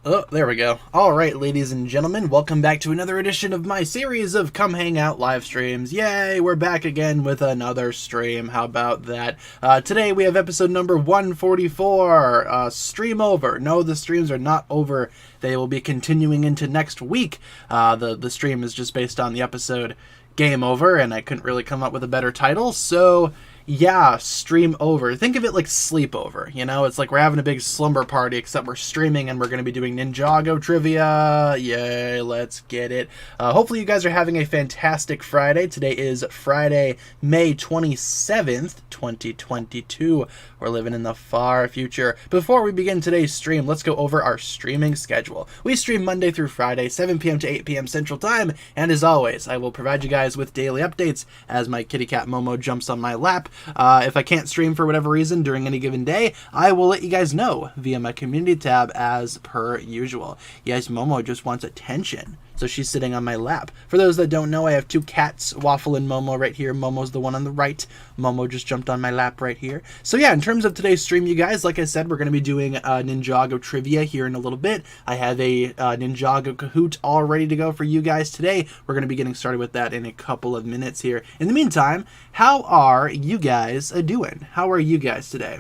Oh, there we go. Alright, ladies and gentlemen, welcome back to another edition of my series of Come Hang Out live streams. Yay, we're back again with another stream. How about that? Today we have episode number 144, Stream Over. No, the streams are not over. They will be continuing into next week. The stream is just based on the episode Game Over, and I couldn't really come up with a better title, so yeah, stream over. Think of it like sleepover, you know? It's like we're having a big slumber party, except we're streaming and we're going to be doing Ninjago trivia. Yay, let's get it. Hopefully you guys are having a fantastic Friday. Today is Friday, May 27th, 2022. We're living in the far future. Before we begin today's stream, let's go over our streaming schedule. We stream Monday through Friday, 7 p.m. to 8 p.m. Central Time, and as always, I will provide you guys with daily updates as my kitty cat Momo jumps on my lap. If I can't stream for whatever reason during any given day, I will let you guys know via my community tab as per usual. Yes, Momo just wants attention, so she's sitting on my lap. For those that don't know, I have two cats, Waffle and Momo right here. Momo's the one on the right. Momo just jumped on my lap right here. So yeah, in terms of today's stream, you guys, like I said, we're going to be doing Ninjago trivia here in a little bit. I have a Ninjago Kahoot all ready to go for you guys today. We're going to be getting started with that in a couple of minutes here. In the meantime, how are you guys doing? How are you guys today?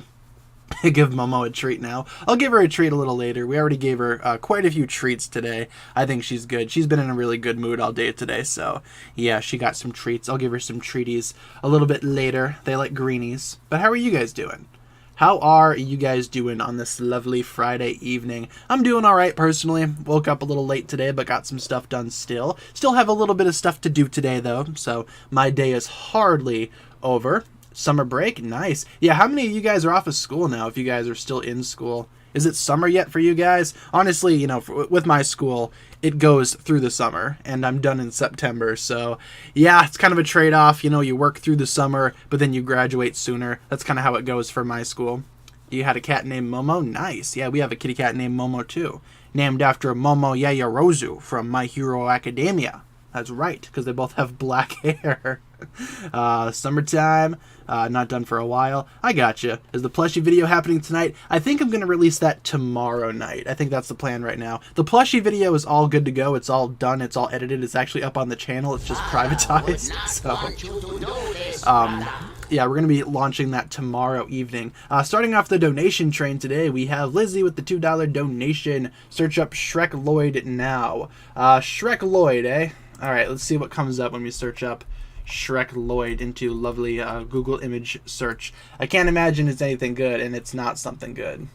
Give Momo a treat now. I'll give her a treat a little later. We already gave her quite a few treats today. I think she's good. She's been in a really good mood all day today, so yeah, she got some treats. I'll give her some treaties a little bit later. They like greenies. But how are you guys doing? How are you guys doing on this lovely Friday evening? I'm doing alright personally. Woke up a little late today, but got some stuff done still. Still have a little bit of stuff to do today, though, so my day is hardly over. Summer break? Nice. Yeah, how many of you guys are off of school now, if you guys are still in school? Is it summer yet for you guys? Honestly, you know, with my school, it goes through the summer, and I'm done in September, so yeah, it's kind of a trade-off. You know, you work through the summer, but then you graduate sooner. That's kind of how it goes for my school. You had a cat named Momo? Nice. Yeah, we have a kitty cat named Momo, too. Named after Momo Yayarozu from My Hero Academia. That's right, because they both have black hair. Summertime, not done for a while. I gotcha. Is the plushie video happening tonight? I think I'm going to release that tomorrow night. I think that's the plan right now. The plushie video is all good to go. It's all done. It's all edited. It's actually up on the channel. It's just privatized. So, yeah, we're going to be launching that tomorrow evening. Starting off the donation train today, we have Lizzie with the $2 donation. Search up Shrek Lloyd now. Shrek Lloyd, eh? Alright, let's see what comes up when we search up Shrek Lloyd into lovely Google image search. I can't imagine it's anything good, and it's not something good.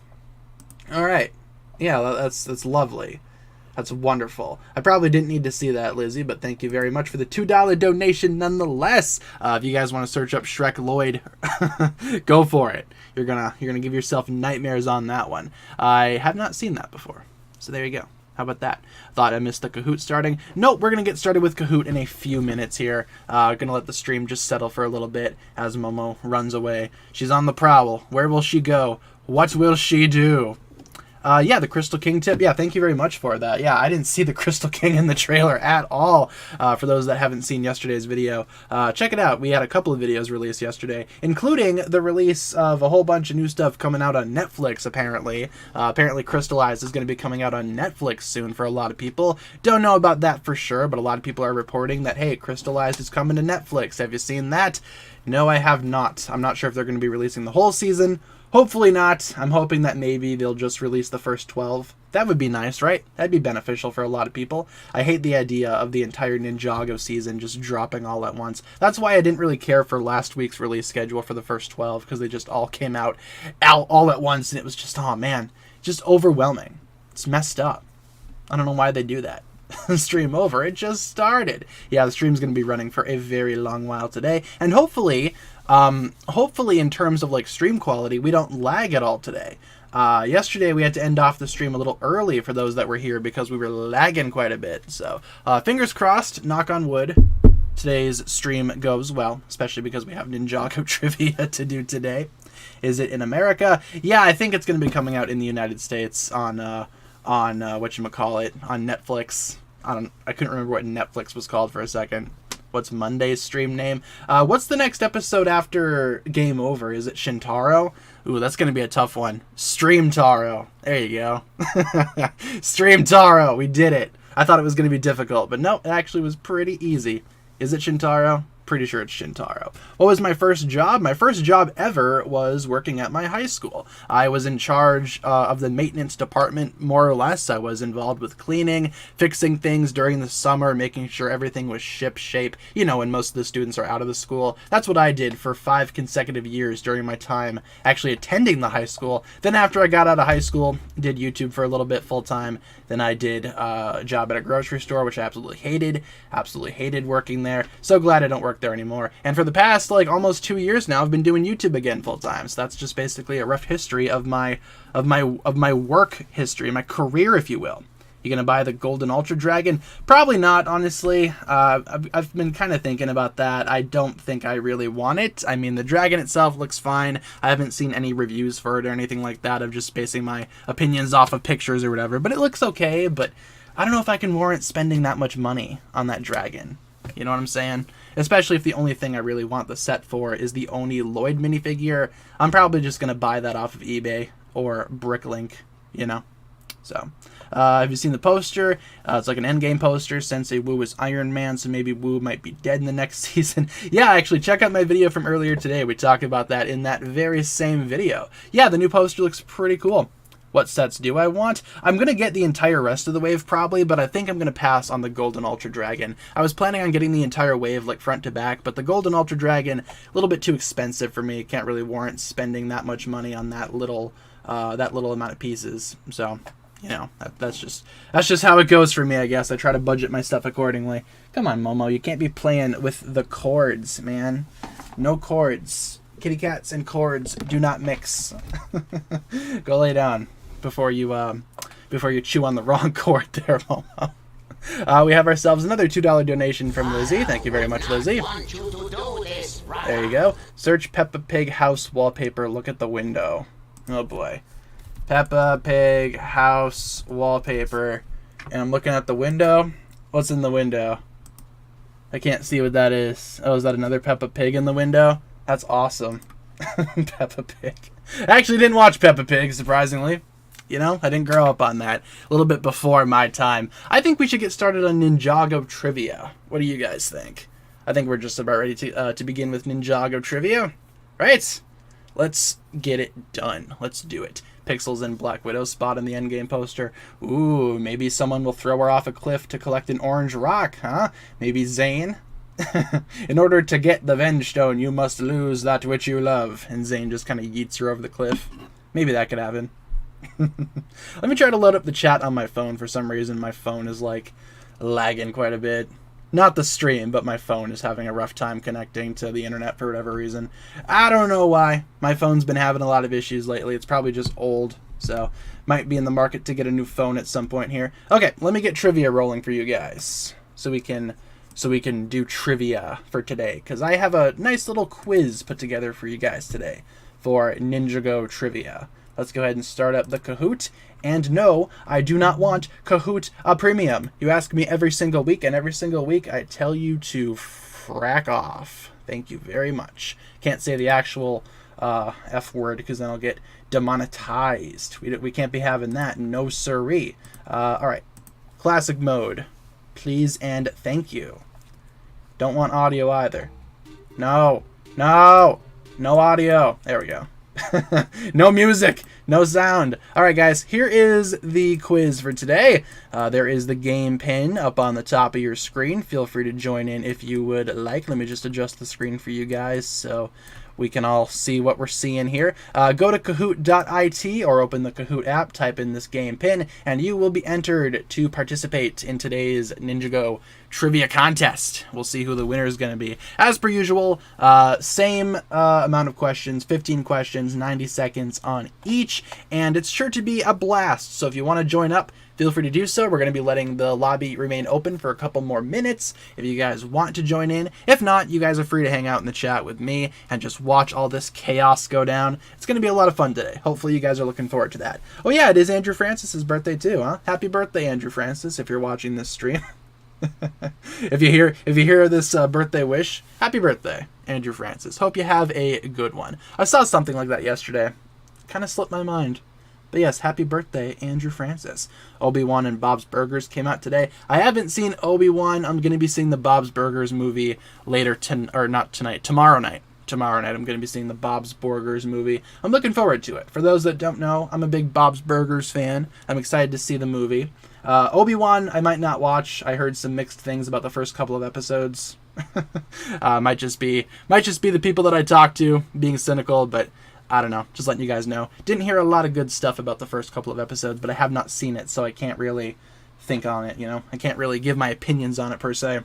Alright. Yeah, that's lovely. That's wonderful. I probably didn't need to see that, Lizzie, but thank you very much for the $2 donation nonetheless. If you guys want to search up Shrek Lloyd, go for it. You're gonna give yourself nightmares on that one. I have not seen that before, so there you go. How about that? Thought I missed the Kahoot starting. Nope, we're going to get started with Kahoot in a few minutes here. Going to let the stream just settle for a little bit as Momo runs away. She's on the prowl. Where will she go? What will she do? Yeah, the Crystal King tip. Yeah, thank you very much for that. Yeah, I didn't see the Crystal King in the trailer at all. For those that haven't seen yesterday's video, check it out. We had a couple of videos released yesterday, including the release of a whole bunch of new stuff coming out on Netflix, apparently. Apparently, Crystallized is going to be coming out on Netflix soon for a lot of people. Don't know about that for sure, but a lot of people are reporting that, hey, Crystallized is coming to Netflix. Have you seen that? No, I have not. I'm not sure if they're going to be releasing the whole season. Hopefully not. I'm hoping that maybe they'll just release the first 12. That would be nice, right? That'd be beneficial for a lot of people. I hate the idea of the entire Ninjago season just dropping all at once. That's why I didn't really care for last week's release schedule for the first 12, because they just all came out all at once, and it was just, oh man, just overwhelming. It's messed up. I don't know why they do that. Stream over. It just started. Yeah, the stream's going to be running for a very long while today, and hopefully in terms of like stream quality, we don't lag at all today. Yesterday we had to end off the stream a little early for those that were here because we were lagging quite a bit. So fingers crossed, knock on wood, today's stream goes well, especially because we have Ninjago trivia to do today. Is it in America? Yeah, I think it's going to be coming out in the United States on whatchamacallit, on Netflix. I couldn't remember what Netflix was called for a second. What's Monday's stream name? What's the next episode after Game Over? Is it Shintaro? Ooh, that's going to be a tough one. Stream Taro. There you go. Stream Taro. We did it. I thought it was going to be difficult, but no, it actually was pretty easy. Is it Shintaro? Pretty sure it's Shintaro. What was my first job? My first job ever was working at my high school. I was in charge of the maintenance department, more or less. I was involved with cleaning, fixing things during the summer, making sure everything was ship shape. You know, when most of the students are out of the school. That's what I did for 5 consecutive years during my time actually attending the high school. Then after I got out of high school, did YouTube for a little bit full time. Then I did a job at a grocery store, which I absolutely hated. Absolutely hated working there. So glad I don't work there anymore. And for the past like almost 2 years now, I've been doing YouTube again full time. So that's just basically a rough history of my work history, my career, if you will. You gonna buy the Golden Ultra Dragon? Probably not, honestly. I've been kind of thinking about that. I don't think I really want it. I mean, the dragon itself looks fine. I haven't seen any reviews for it or anything like that. I'm just basing my opinions off of pictures or whatever. But it looks okay, but I don't know if I can warrant spending that much money on that dragon. You know what I'm saying? Especially if the only thing I really want the set for is the Oni Lloyd minifigure. I'm probably just gonna buy that off of eBay or Bricklink, you know? So, have you seen the poster? It's like an endgame poster. Sensei Wu is Iron Man, so maybe Wu might be dead in the next season. Yeah, actually, check out my video from earlier today. We talked about that in that very same video. Yeah, the new poster looks pretty cool. What sets do I want? I'm going to get the entire rest of the wave probably, but I think I'm going to pass on the Golden Ultra Dragon. I was planning on getting the entire wave like front to back, but the Golden Ultra Dragon, a little bit too expensive for me. Can't really warrant spending that much money on that little amount of pieces. So, you know, that's just how it goes for me, I guess. I try to budget my stuff accordingly. Come on, Momo, you can't be playing with the cords, man. No cords. Kitty cats and cords do not mix. Go lay down before you chew on the wrong cord there, Momo. We have ourselves another $2 donation from Lizzie. Thank you very much, Lizzie. There you go. Search Peppa Pig house wallpaper. Look at the window. Oh boy. Peppa Pig house wallpaper. And I'm looking at the window. What's in the window? I can't see what that is. Oh, is that another Peppa Pig in the window? That's awesome. Peppa Pig. I actually didn't watch Peppa Pig, surprisingly. You know, I didn't grow up on that. A little bit before my time. I think we should get started on Ninjago trivia. What do you guys think? I think we're just about ready to begin with Ninjago trivia. Right? Let's get it done. Let's do it. Pixels and Black Widow spot in the endgame poster. Ooh, maybe someone will throw her off a cliff to collect an orange rock, huh? Maybe Zane? In order to get the Venge Stone, you must lose that which you love. And Zane just kind of yeets her over the cliff. Maybe that could happen. Let me try to load up the chat on my phone. For some reason, my phone is, like, lagging quite a bit. Not the stream, but my phone is having a rough time connecting to the internet for whatever reason. I don't know why. My phone's been having a lot of issues lately. It's probably just old, so might be in the market to get a new phone at some point here. Okay, let me get trivia rolling for you guys, so we can do trivia for today, because I have a nice little quiz put together for you guys today for Ninjago trivia. Let's go ahead and start up the Kahoot. And no, I do not want Kahoot Premium. You ask me every single week, and every single week I tell you to frack off. Thank you very much. Can't say the actual F word, because then I'll get demonetized. We can't be having that. No siree. All right. Classic mode. Please and thank you. Don't want audio either. No. No. No audio. There we go. No music, no sound. Alright guys, here is the quiz for today. There is the game pin up on the top of your screen. Feel free to join in if you would like. Let me just adjust the screen for you guys so we can all see what we're seeing here. Go to Kahoot.it or open the Kahoot app, type in this game pin, and you will be entered to participate in today's Ninjago trivia contest. We'll see who the winner is going to be. As per usual, same amount of questions, 15 questions, 90 seconds on each, and it's sure to be a blast. So if you want to join up, feel free to do so. We're going to be letting the lobby remain open for a couple more minutes if you guys want to join in. If not, you guys are free to hang out in the chat with me and just watch all this chaos go down. It's going to be a lot of fun today. Hopefully you guys are looking forward to that. Oh yeah, it is Andrew Francis's birthday too, huh? Happy birthday, Andrew Francis, if you're watching this stream. If you hear this birthday wish, happy birthday, Andrew Francis. Hope you have a good one. I saw something like that yesterday. kind of slipped my mind. But yes, happy birthday, Andrew Francis. Obi-Wan and Bob's Burgers came out today. I haven't seen Obi-Wan. I'm going to be seeing the Bob's Burgers movie later, not tonight, tomorrow night. Tomorrow night I'm going to be seeing the Bob's Burgers movie. I'm looking forward to it. For those that don't know, I'm a big Bob's Burgers fan. I'm excited to see the movie. Obi-Wan I might not watch. I heard some mixed things about the first couple of episodes. Might just be the people that I talk to being cynical, but I don't know. Just letting you guys know. Didn't hear a lot of good stuff about the first couple of episodes, but I have not seen it, so I can't really think on it, you know? I can't really give my opinions on it, per se.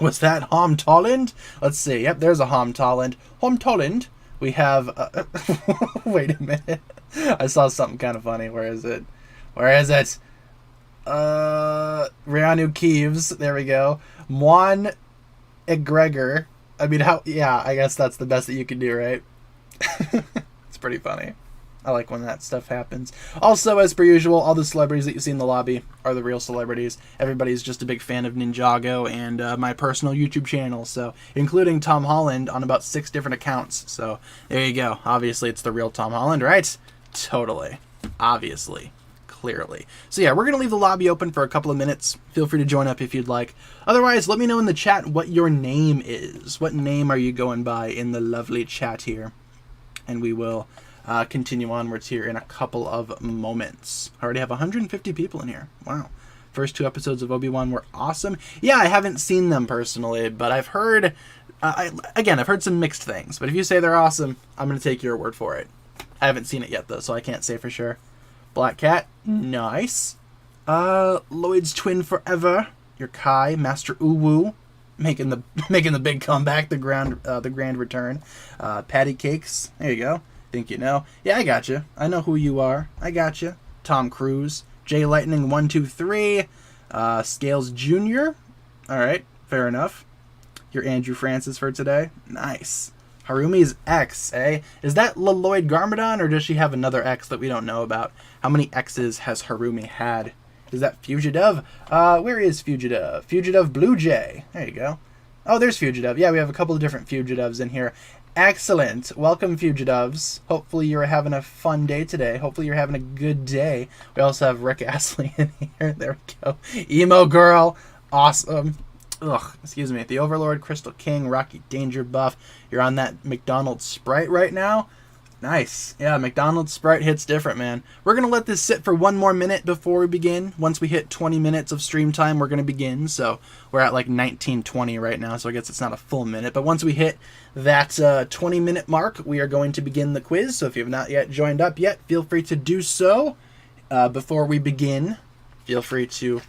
Was that Hom Tolland? Let's see. Yep, there's a Hom Tolland. Hom Tolland. We have... wait a minute. I saw something kind of funny. Where is it? Rianu Keeves. There we go. Juan Egregor. I mean, yeah, I guess that's the best that you can do, right? It's pretty funny. I like when that stuff happens. Also, as per usual, all the celebrities that you see in the lobby are the real celebrities. Everybody's just a big fan of Ninjago and my personal YouTube channel, so including Tom Holland on about 6 different accounts. So there you go. Obviously, it's the real Tom Holland, right? Totally. Obviously. Clearly. So yeah, we're going to leave the lobby open for a couple of minutes. Feel free to join up if you'd like. Otherwise, let me know in the chat what your name is. What name are you going by in the lovely chat here? And we will continue onwards here in a couple of moments. I already have 150 people in here. Wow. First 2 episodes of Obi-Wan were awesome. Yeah, I haven't seen them personally, but I've heard... I've heard some mixed things. But if you say they're awesome, I'm going to take your word for it. I haven't seen it yet, though, so I can't say for sure. Black Cat. Nice. Lloyd's twin forever. Your Kai. Master Uwu. Making the big comeback, the grand return. Patty Cakes, there you go. Think you know? Yeah, I got you. I know who you are. I got you. Tom Cruise, J Lightning 123, Scales Jr. All right, fair enough. Your Andrew Francis for today. Nice. Harumi's ex, eh? Is that Lloyd Garmadon, or does she have another ex that we don't know about? How many exes has Harumi had? Is that Fugitive? Where is Fugitive? Fugitive Blue Jay. There you go. Oh, there's Fugitive. Yeah, we have a couple of different Fugitives in here. Excellent. Welcome, Fugitives. Hopefully you're having a fun day today. Hopefully you're having a good day. We also have Rick Astley in here. There we go. Emo Girl. Awesome. Ugh, excuse me. The Overlord, Crystal King, Rocky Danger Buff. You're on that McDonald's Sprite right now? Nice. Yeah, McDonald's Sprite hits different, man. We're going to let this sit for 1 more minute before we begin. Once we hit 20 minutes of stream time, we're going to begin. So we're at like 19:20 right now, so I guess it's not a full minute. But once we hit that 20-minute mark, we are going to begin the quiz. So if you have not yet joined up yet, feel free to do so. Before we begin, feel free to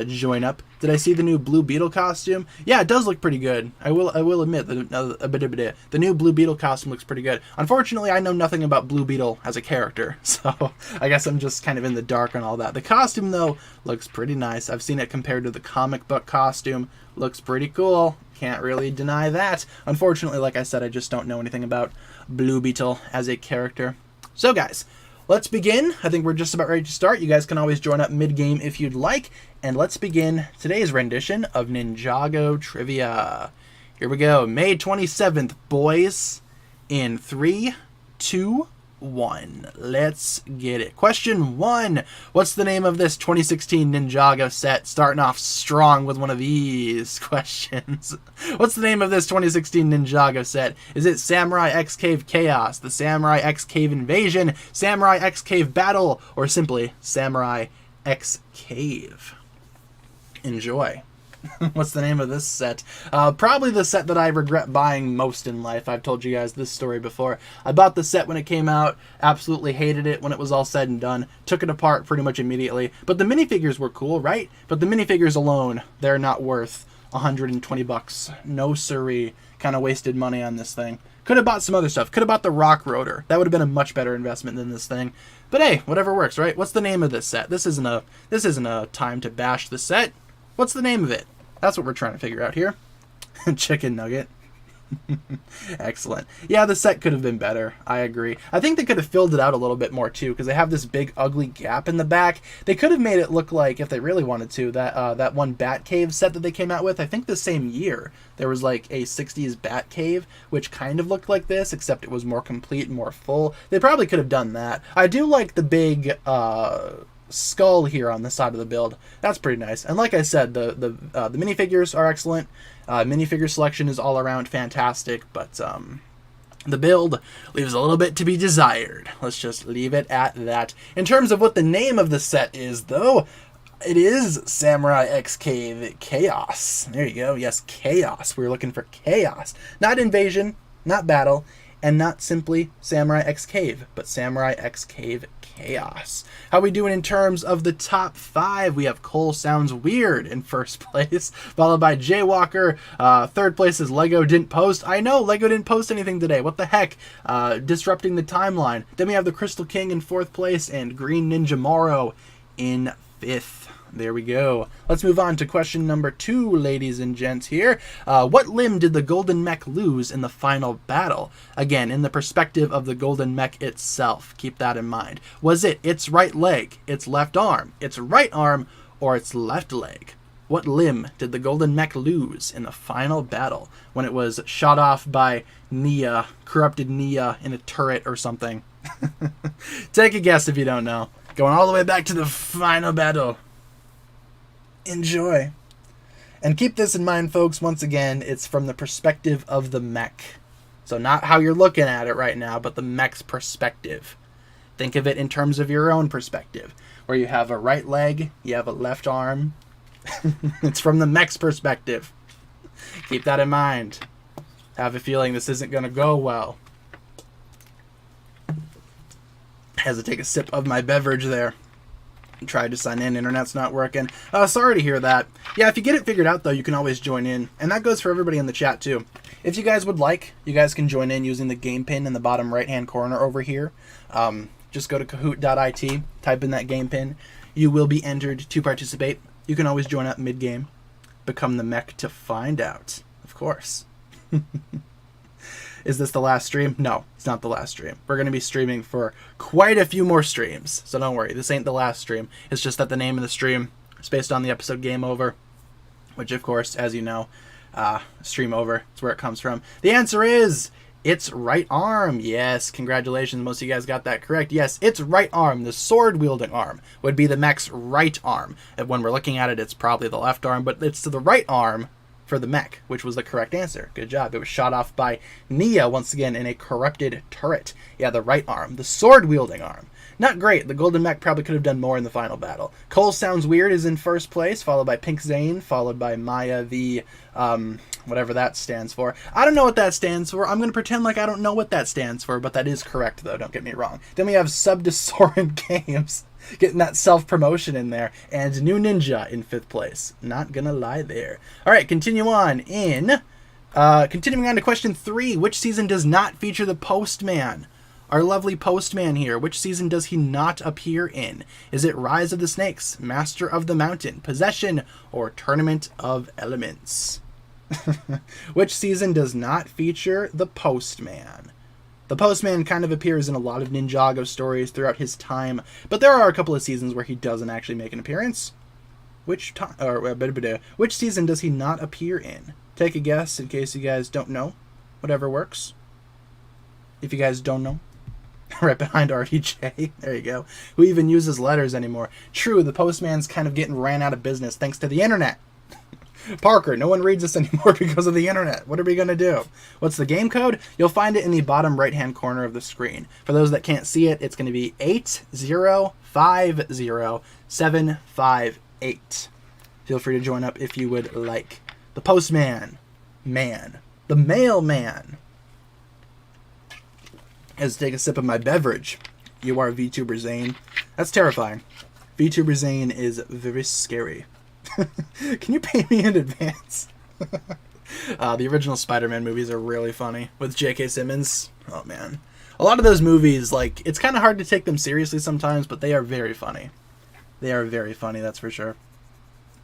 join up. Did I see the new Blue Beetle costume? Yeah, it does look pretty good. I will admit the new Blue Beetle costume looks pretty good. Unfortunately, I know nothing about Blue Beetle as a character, so I guess I'm just kind of in the dark on all that. The costume, though, looks pretty nice. I've seen it compared to the comic book costume. Looks pretty cool. Can't really deny that. Unfortunately, like I said, I just don't know anything about Blue Beetle as a character. So, guys, let's begin. I think we're just about ready to start. You guys can always join up mid-game if you'd like. And let's begin today's rendition of Ninjago Trivia. Here we go. May 27th, boys. In 3, 2, 1. Let's get it. Question 1. What's the name of this 2016 Ninjago set? Starting off strong with one of these questions. What's the name of this 2016 Ninjago set? Is it Samurai X Cave Chaos, the Samurai X Cave Invasion, Samurai X Cave Battle, or simply Samurai X Cave? Enjoy. What's the name of this set? Probably the set that I regret buying most in life. I've told you guys this story before. I bought the set when it came out, absolutely hated it when it was all said and done, took it apart pretty much immediately. But the minifigures were cool, right? But the minifigures alone, they're not worth 120 bucks. No siree. Kind of wasted money on this thing. Could have bought some other stuff. Could have bought the Rock Rotor. That would have been a much better investment than this thing. But hey, whatever works, right? What's the name of this set? This isn't a time to bash the set. What's the name of it? That's what we're trying to figure out here. Chicken nugget. Excellent. Yeah, the set could have been better. I agree. I think they could have filled it out a little bit more too, because they have this big ugly gap in the back. They could have made it look like, if they really wanted to, that one Batcave set that they came out with. I think the same year there was like a 60s Batcave, which kind of looked like this, except it was more complete and more full. They probably could have done that. I do like the big skull here on the side of the build. That's pretty nice. And like I said, the minifigures are excellent. Minifigure selection is all around fantastic, but the build leaves a little bit to be desired. Let's just leave it at that. In terms of what the name of the set is, though, it is Samurai X Cave Chaos. There you go. Yes, Chaos. We were looking for chaos. Not invasion, not battle, and not simply Samurai X Cave, but Samurai X Cave Chaos. How we doing in terms of the top 5? We have Cole Sounds Weird in first place, followed by Jaywalker. Third place is Lego Didn't Post. I know, Lego didn't post anything today. What the heck? Disrupting the timeline. Then we have the Crystal King in 4th place and Green Ninja Moro in 5th. There we go. Let's move on to question number 2, ladies and gents here. What limb did the Golden Mech lose in the final battle? Again, in the perspective of the Golden Mech itself. Keep that in mind. Was it its right leg, its left arm, its right arm, or its left leg? What limb did the Golden Mech lose in the final battle when it was shot off by Nia, corrupted Nia in a turret or something? Take a guess if you don't know. Going all the way back to the final battle. Enjoy. And keep this in mind, folks, once again, it's from the perspective of the mech. So not how you're looking at it right now, but the mech's perspective. Think of it in terms of your own perspective, where you have a right leg, you have a left arm. It's from the mech's perspective. Keep that in mind. I have a feeling this isn't going to go well. I had to take a sip of my beverage there. Tried to sign in, internet's not working. Sorry to hear that. Yeah, if you get it figured out, though, you can always join in. And that goes for everybody in the chat, too. If you guys would like, you guys can join in using the game pin in the bottom right-hand corner over here. Just go to kahoot.it, type in that game pin. You will be entered to participate. You can always join up mid-game. Become the mech to find out, of course. Is this the last stream? No, it's not the last stream. We're going to be streaming for quite a few more streams, so don't worry. This ain't the last stream. It's just that the name of the stream is based on the episode Game Over, which, of course, as you know, stream over is where it comes from. The answer is its right arm. Yes, congratulations. Most of you guys got that correct. Yes, its right arm, the sword-wielding arm, would be the mech's right arm. And when we're looking at it, it's probably the left arm, but it's to the right arm for the mech, which was the correct answer. Good job. It was shot off by Nia, once again, in a corrupted turret. Yeah, the right arm. The sword-wielding arm. Not great. The Golden Mech probably could have done more in the final battle. Cole Sounds Weird is in first place, followed by Pink Zane, followed by Maya the, whatever that stands for. I don't know what that stands for. I'm going to pretend like I don't know what that stands for, but that is correct, though. Don't get me wrong. Then we have Sub to Soren Games, getting that self-promotion in there, and New Ninja in 5th place. Not gonna lie there. Alright, continuing on to question 3. Which season does not feature the Postman? Our lovely Postman here. Which season does he not appear in? Is it Rise of the Snakes, Master of the Mountain, Possession, or Tournament of Elements? Which season does not feature the Postman? The Postman kind of appears in a lot of Ninjago stories throughout his time, but there are a couple of seasons where he doesn't actually make an appearance. Which season does he not appear in? Take a guess in case you guys don't know. Whatever works. If you guys don't know. Right behind RDJ. There you go. Who even uses letters anymore? True, the Postman's kind of getting ran out of business thanks to the internet. Parker, no one reads this anymore because of the internet. What are we going to do? What's the game code? You'll find it in the bottom right-hand corner of the screen. For those that can't see it, it's going to be 8050758. Feel free to join up if you would like. The Postman. Man. The Mailman. As I take a sip of my beverage. You are VTuber Zane. That's terrifying. VTuber Zane is very scary. Can you pay me in advance? The original Spider-Man movies are really funny with J.K. Simmons. Oh, man. A lot of those movies, like, it's kind of hard to take them seriously sometimes, but they are very funny. They are very funny, that's for sure.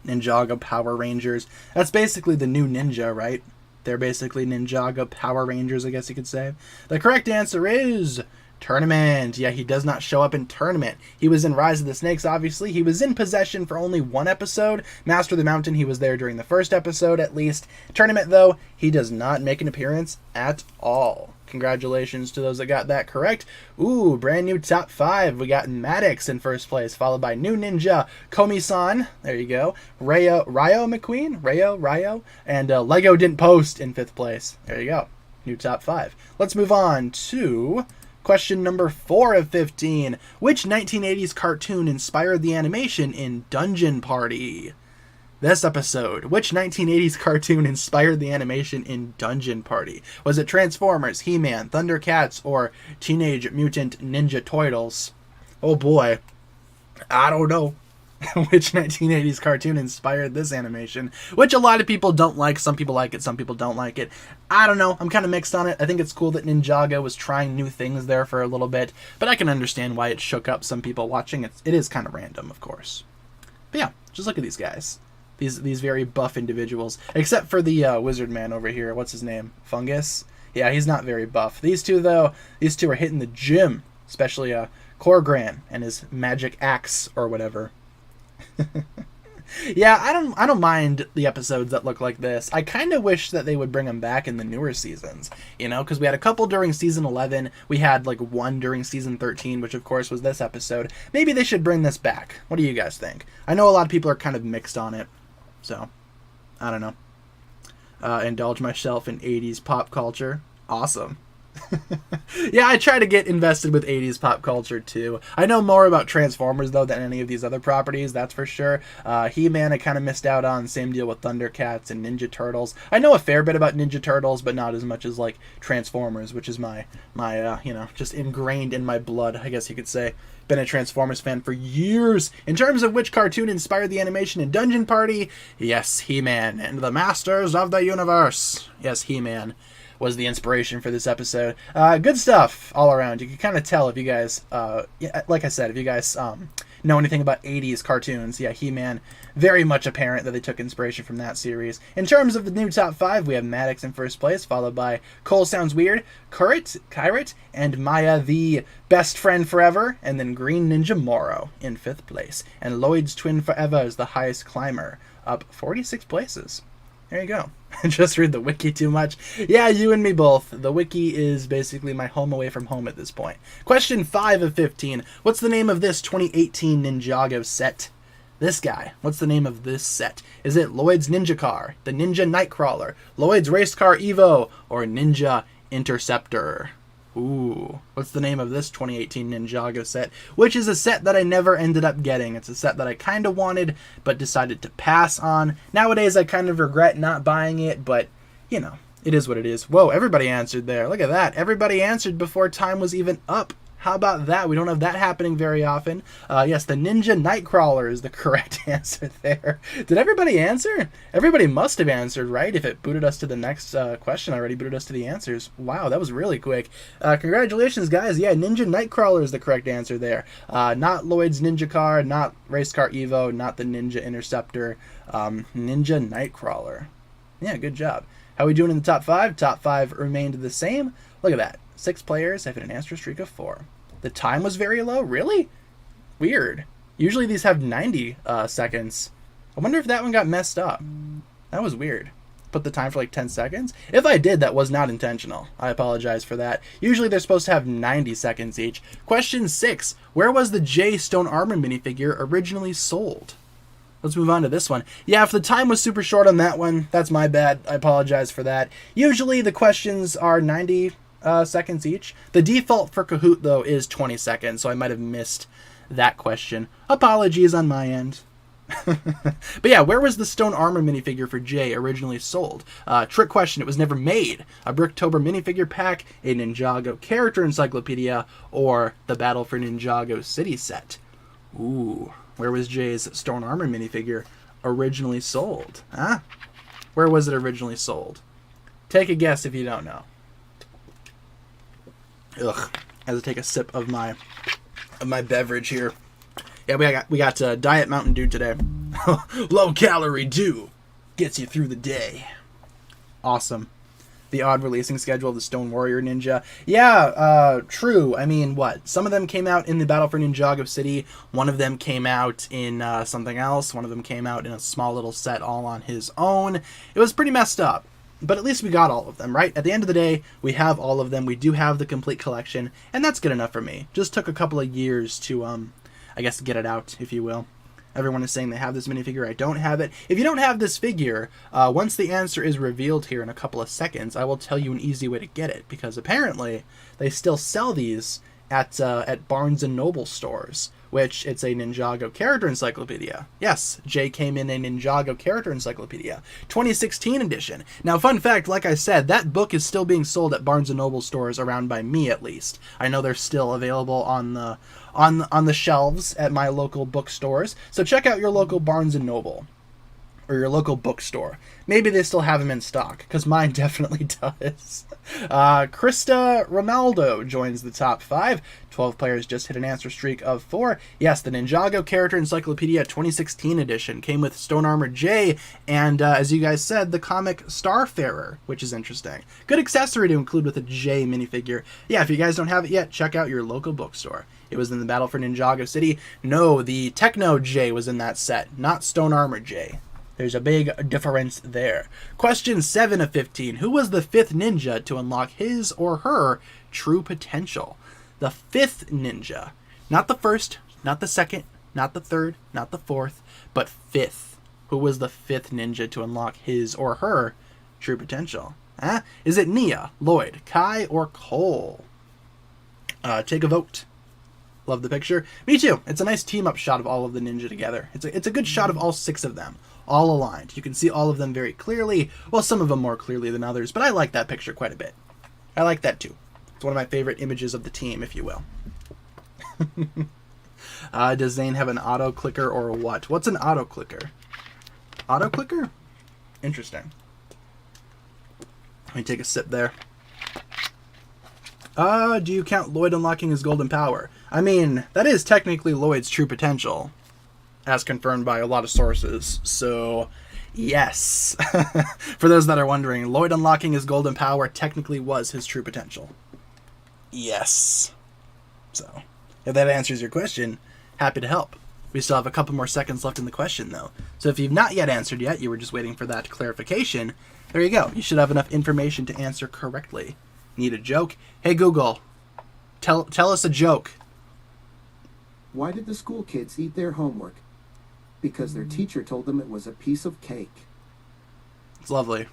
Ninjago Power Rangers. That's basically the new Ninja, right? They're basically Ninjago Power Rangers, I guess you could say. The correct answer is Tournament. Yeah, he does not show up in Tournament. He was in Rise of the Snakes, obviously. He was in Possession for only one episode. Master of the Mountain, he was there during the first episode, at least. Tournament, though, he does not make an appearance at all. Congratulations to those that got that correct. Ooh, brand new top 5. We got Maddox in first place, followed by New Ninja, Komi-san, there you go, Ryo McQueen, and Lego Didn't Post in 5th place. There you go, new top 5. Let's move on to question number 4 of 15. Which 1980s cartoon inspired the animation in Dungeon Party? This episode, which 1980s cartoon inspired the animation in Dungeon Party? Was it Transformers, He-Man, Thundercats, or Teenage Mutant Ninja Turtles? Oh boy, I don't know which 1980s cartoon inspired this animation, which a lot of people don't like. Some people like it, some people don't like it. I don't know, I'm kind of mixed on it. I think it's cool that Ninjago was trying new things there for a little bit, but I can understand why it shook up some people watching. It is kind of random, of course. But yeah, just look at these guys. These very buff individuals, except for the wizard man over here. What's his name? Fungus? Yeah, he's not very buff. These two, though, these two are hitting the gym, especially Corgran and his magic axe or whatever. Yeah, I don't mind the episodes that look like this. I kind of wish that they would bring them back in the newer seasons, you know, because we had a couple during season 11. We had like one during season 13, which of course was this episode. Maybe they should bring this back. What do you guys think? I know a lot of people are kind of mixed on it, so I don't know. Indulge myself in 80s pop culture. Awesome. Yeah, I try to get invested with 80s pop culture too. I know more about Transformers though than any of these other properties, that's for sure. He-Man I kind of missed out on. Same deal with Thundercats and Ninja Turtles. I know a fair bit about Ninja Turtles, but not as much as like Transformers, which is my you know, just ingrained in my blood, I guess you could say. Been a Transformers fan for years. In terms of which cartoon inspired the animation in Dungeon Party, yes, He-Man and the Masters of the Universe. Yes, He-Man was the inspiration for this episode. Good stuff all around. You can kind of tell if you guys, like I said, if you guys know anything about 80s cartoons. Yeah, He-Man, very much apparent that they took inspiration from that series. In terms of the new top 5, we have Maddox in first place, followed by Cole Sounds Weird, Kyrit, and Maya the Best Friend Forever, and then Green Ninja Moro in 5th place. And Lloyd's Twin Forever is the highest climber, up 46 places. There you go. Just read the wiki too much. Yeah, you and me both. The wiki is basically my home away from home at this point. Question 5 of 15. What's the name of this 2018 Ninjago set? This guy. What's the name of this set? Is it Lloyd's Ninja Car, the Ninja Nightcrawler, Lloyd's Race Car Evo, or Ninja Interceptor? Ooh, what's the name of this 2018 Ninjago set? Which is a set that I never ended up getting. It's a set that I kind of wanted, but decided to pass on. Nowadays, I kind of regret not buying it, but, you know, it is what it is. Whoa, everybody answered there. Look at that. Everybody answered before time was even up. How about that? We don't have that happening very often. Yes, the Ninja Nightcrawler is the correct answer there. Did everybody answer? Everybody must have answered, right? If it booted us to the next question, already booted us to the answers. Wow, that was really quick. Congratulations, guys. Yeah, Ninja Nightcrawler is the correct answer there. Not Lloyd's Ninja Car, not Race Car Evo, not the Ninja Interceptor. Ninja Nightcrawler. Yeah, good job. How are we doing in the top 5? Top 5 remained the same. Look at that. 6 players have an answer streak of 4. The time was very low? Really? Weird. Usually these have 90 seconds. I wonder if that one got messed up. That was weird. Put the time for like 10 seconds? If I did, that was not intentional. I apologize for that. Usually they're supposed to have 90 seconds each. Question 6. Where was the J Stone Armor minifigure originally sold? Let's move on to this one. Yeah, if the time was super short on that one, that's my bad. I apologize for that. Usually the questions are 90 seconds each. The default for Kahoot, though, is 20 seconds, so I might have missed that question. Apologies on my end. But yeah, where was the Stone Armor minifigure for Jay originally sold? Trick question, it was never made. A Bricktober minifigure pack, a Ninjago character encyclopedia, or the Battle for Ninjago City set? Ooh, where was Jay's Stone Armor minifigure originally sold? Huh? Where was it originally sold? Take a guess if you don't know. Ugh, I have to take a sip of my beverage here. Yeah, we got Diet Mountain Dew today. Low calorie dew gets you through the day. Awesome. The odd releasing schedule of the Stone Warrior Ninja. Yeah, true. I mean, what? Some of them came out in the Battle for Ninjago City. One of them came out in something else. One of them came out in a small little set all on his own. It was pretty messed up. But at least we got all of them, right? At the end of the day, we have all of them. We do have the complete collection, and that's good enough for me. Just took a couple of years to, I guess, get it out, if you will. Everyone is saying they have this minifigure. I don't have it. If you don't have this figure, once the answer is revealed here in a couple of seconds, I will tell you an easy way to get it, because apparently they still sell these at Barnes & Noble stores, which it's a Ninjago character encyclopedia. Yes, Jay came in a Ninjago character encyclopedia, 2016 edition. Now, fun fact, like I said, that book is still being sold at Barnes & Noble stores around by me, at least. I know they're still available on the shelves at my local bookstores. So check out your local Barnes & Noble or your local bookstore. Maybe they still have them in stock, because mine definitely does. Krista Ronaldo joins the top 5. 12 players just hit an answer streak of 4. Yes, the Ninjago Character Encyclopedia 2016 edition came with Stone Armor J, and as you guys said, the comic Starfarer, which is interesting. Good accessory to include with a J minifigure. Yeah, if you guys don't have it yet, check out your local bookstore. It was in the Battle for Ninjago City. No, the Techno J was in that set, not Stone Armor J. There's a big difference there. Question 7 of 15. Who was the 5th ninja to unlock his or her true potential? The 5th ninja. Not the 1st, not the 2nd, not the 3rd, not the 4th, but 5th. Who was the 5th ninja to unlock his or her true potential? Huh? Is it Nia, Lloyd, Kai, or Cole? Take a vote. Love the picture. Me too. It's a nice team-up shot of all of the ninja together. It's a good shot of all 6 of them, all aligned. You can see all of them very clearly. Well, some of them more clearly than others, but I like that picture quite a bit. I like that too. It's one of my favorite images of the team, if you will. Does Zane have an auto clicker or what? What's an auto clicker? Auto clicker? Interesting. Let me take a sip there. Do you count Lloyd unlocking his golden power? I mean, that is technically Lloyd's true potential, as confirmed by a lot of sources, so yes. For those that are wondering, Lloyd unlocking his golden power technically was his true potential. Yes. So, if that answers your question, happy to help. We still have a couple more seconds left in the question, though. So if you've not yet answered yet, you were just waiting for that clarification, there you go. You should have enough information to answer correctly. Need a joke? Hey, Google, tell us a joke. Why did the school kids eat their homework? Because their teacher told them it was a piece of cake. It's lovely.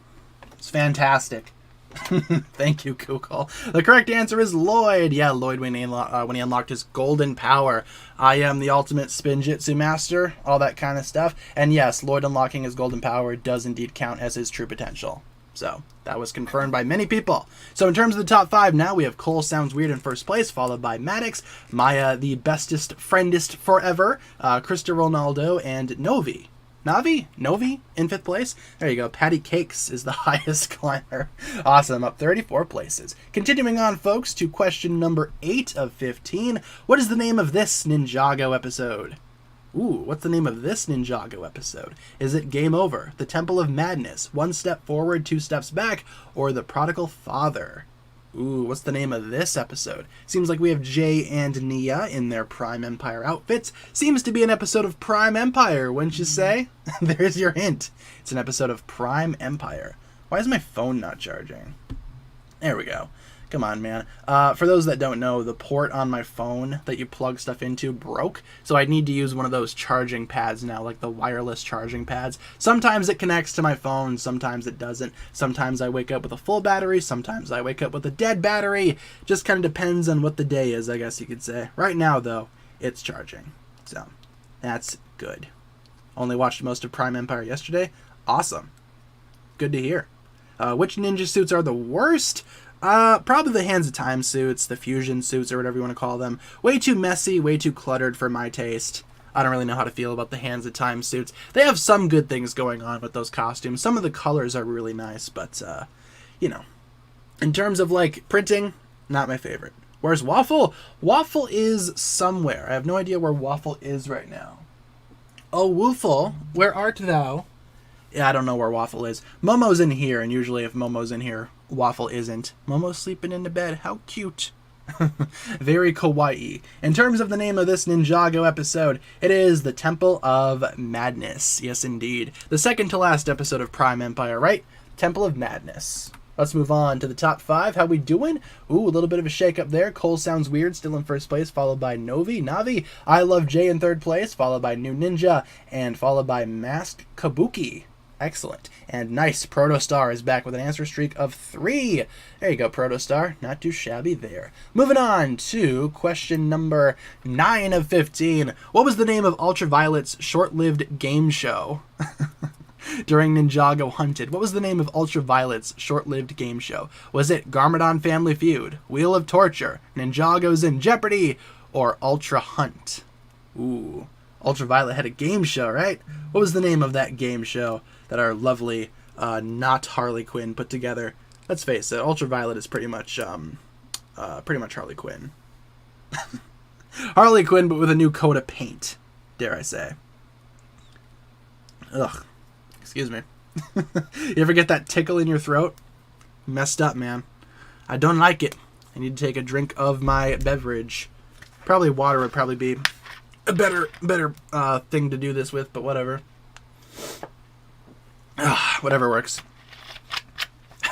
It's fantastic. Thank you, Google. The correct answer is Lloyd. Yeah, Lloyd when he unlocked his golden power. I am the ultimate spinjitzu master, all that kind of stuff. And yes, Lloyd unlocking his golden power does indeed count as his true potential. So, that was confirmed by many people. So in terms of the top 5, now we have Cole Sounds Weird in first place, followed by Maddox, Maya the bestest, friendest forever, Krista Ronaldo, and Novi in 5th place. There you go. Patty Cakes is the highest climber. Awesome. Up 34 places. Continuing on, folks, to question number 8 of 15. What is the name of this Ninjago episode? Ooh, what's the name of this Ninjago episode? Is it Game Over, The Temple of Madness, 1 Step Forward, 2 Steps Back, or The Prodigal Father? Ooh, what's the name of this episode? Seems like we have Jay and Nia in their Prime Empire outfits. Seems to be an episode of Prime Empire, wouldn't you say? There's your hint. It's an episode of Prime Empire. Why is my phone not charging? There we go. Come on, man. For those that don't know, the port on my phone that you plug stuff into broke, so I need to use one of those charging pads now, like the wireless charging pads. Sometimes it connects to my phone, sometimes it doesn't. Sometimes I wake up with a full battery, sometimes I wake up with a dead battery. Just kind of depends on what the day is, I guess you could say. Right now, though, it's charging. So, that's good. Only watched most of Prime Empire yesterday. Awesome. Good to hear. Which ninja suits are the worst? Probably the Hands of Time suits, the fusion suits, or whatever you want to call them. Way too messy, way too cluttered for my taste. I don't really know how to feel about the Hands of Time suits. They have some good things going on with those costumes. Some of the colors are really nice, but, you know. In terms of, like, printing, not my favorite. Where's Waffle? Waffle is somewhere. I have no idea where Waffle is right now. Oh, Woofle, where art thou? Yeah, I don't know where Waffle is. Momo's in here, and usually if Momo's in here, Waffle isn't. Momo's sleeping in the bed. How cute. Very kawaii. In terms of the name of this Ninjago episode, it is the Temple of Madness. Yes, indeed. The second to last episode of Prime Empire, right? Temple of Madness. Let's move on to the top 5. How we doing? Ooh, a little bit of a shake up there. Cole Sounds Weird still in first place, followed by Navi. I Love Jay in third place, followed by New Ninja, and followed by Masked Kabuki. Excellent. And nice, Protostar is back with an answer streak of 3. There you go, Protostar. Not too shabby there. Moving on to question number 9 of 15. What was the name of Ultraviolet's short-lived game show during Ninjago Hunted? What was the name of Ultraviolet's short-lived game show? Was it Garmadon Family Feud, Wheel of Torture, Ninjago's in Jeopardy, or Ultra Hunt? Ooh, Ultraviolet had a game show, right? What was the name of that game show that our lovely, not Harley Quinn put together? Let's face it, Ultraviolet is pretty much Harley Quinn. Harley Quinn, but with a new coat of paint, dare I say. Ugh. Excuse me. You ever get that tickle in your throat? Messed up, man. I don't like it. I need to take a drink of my beverage. Probably water would probably be a better thing to do this with, but whatever. Whatever works.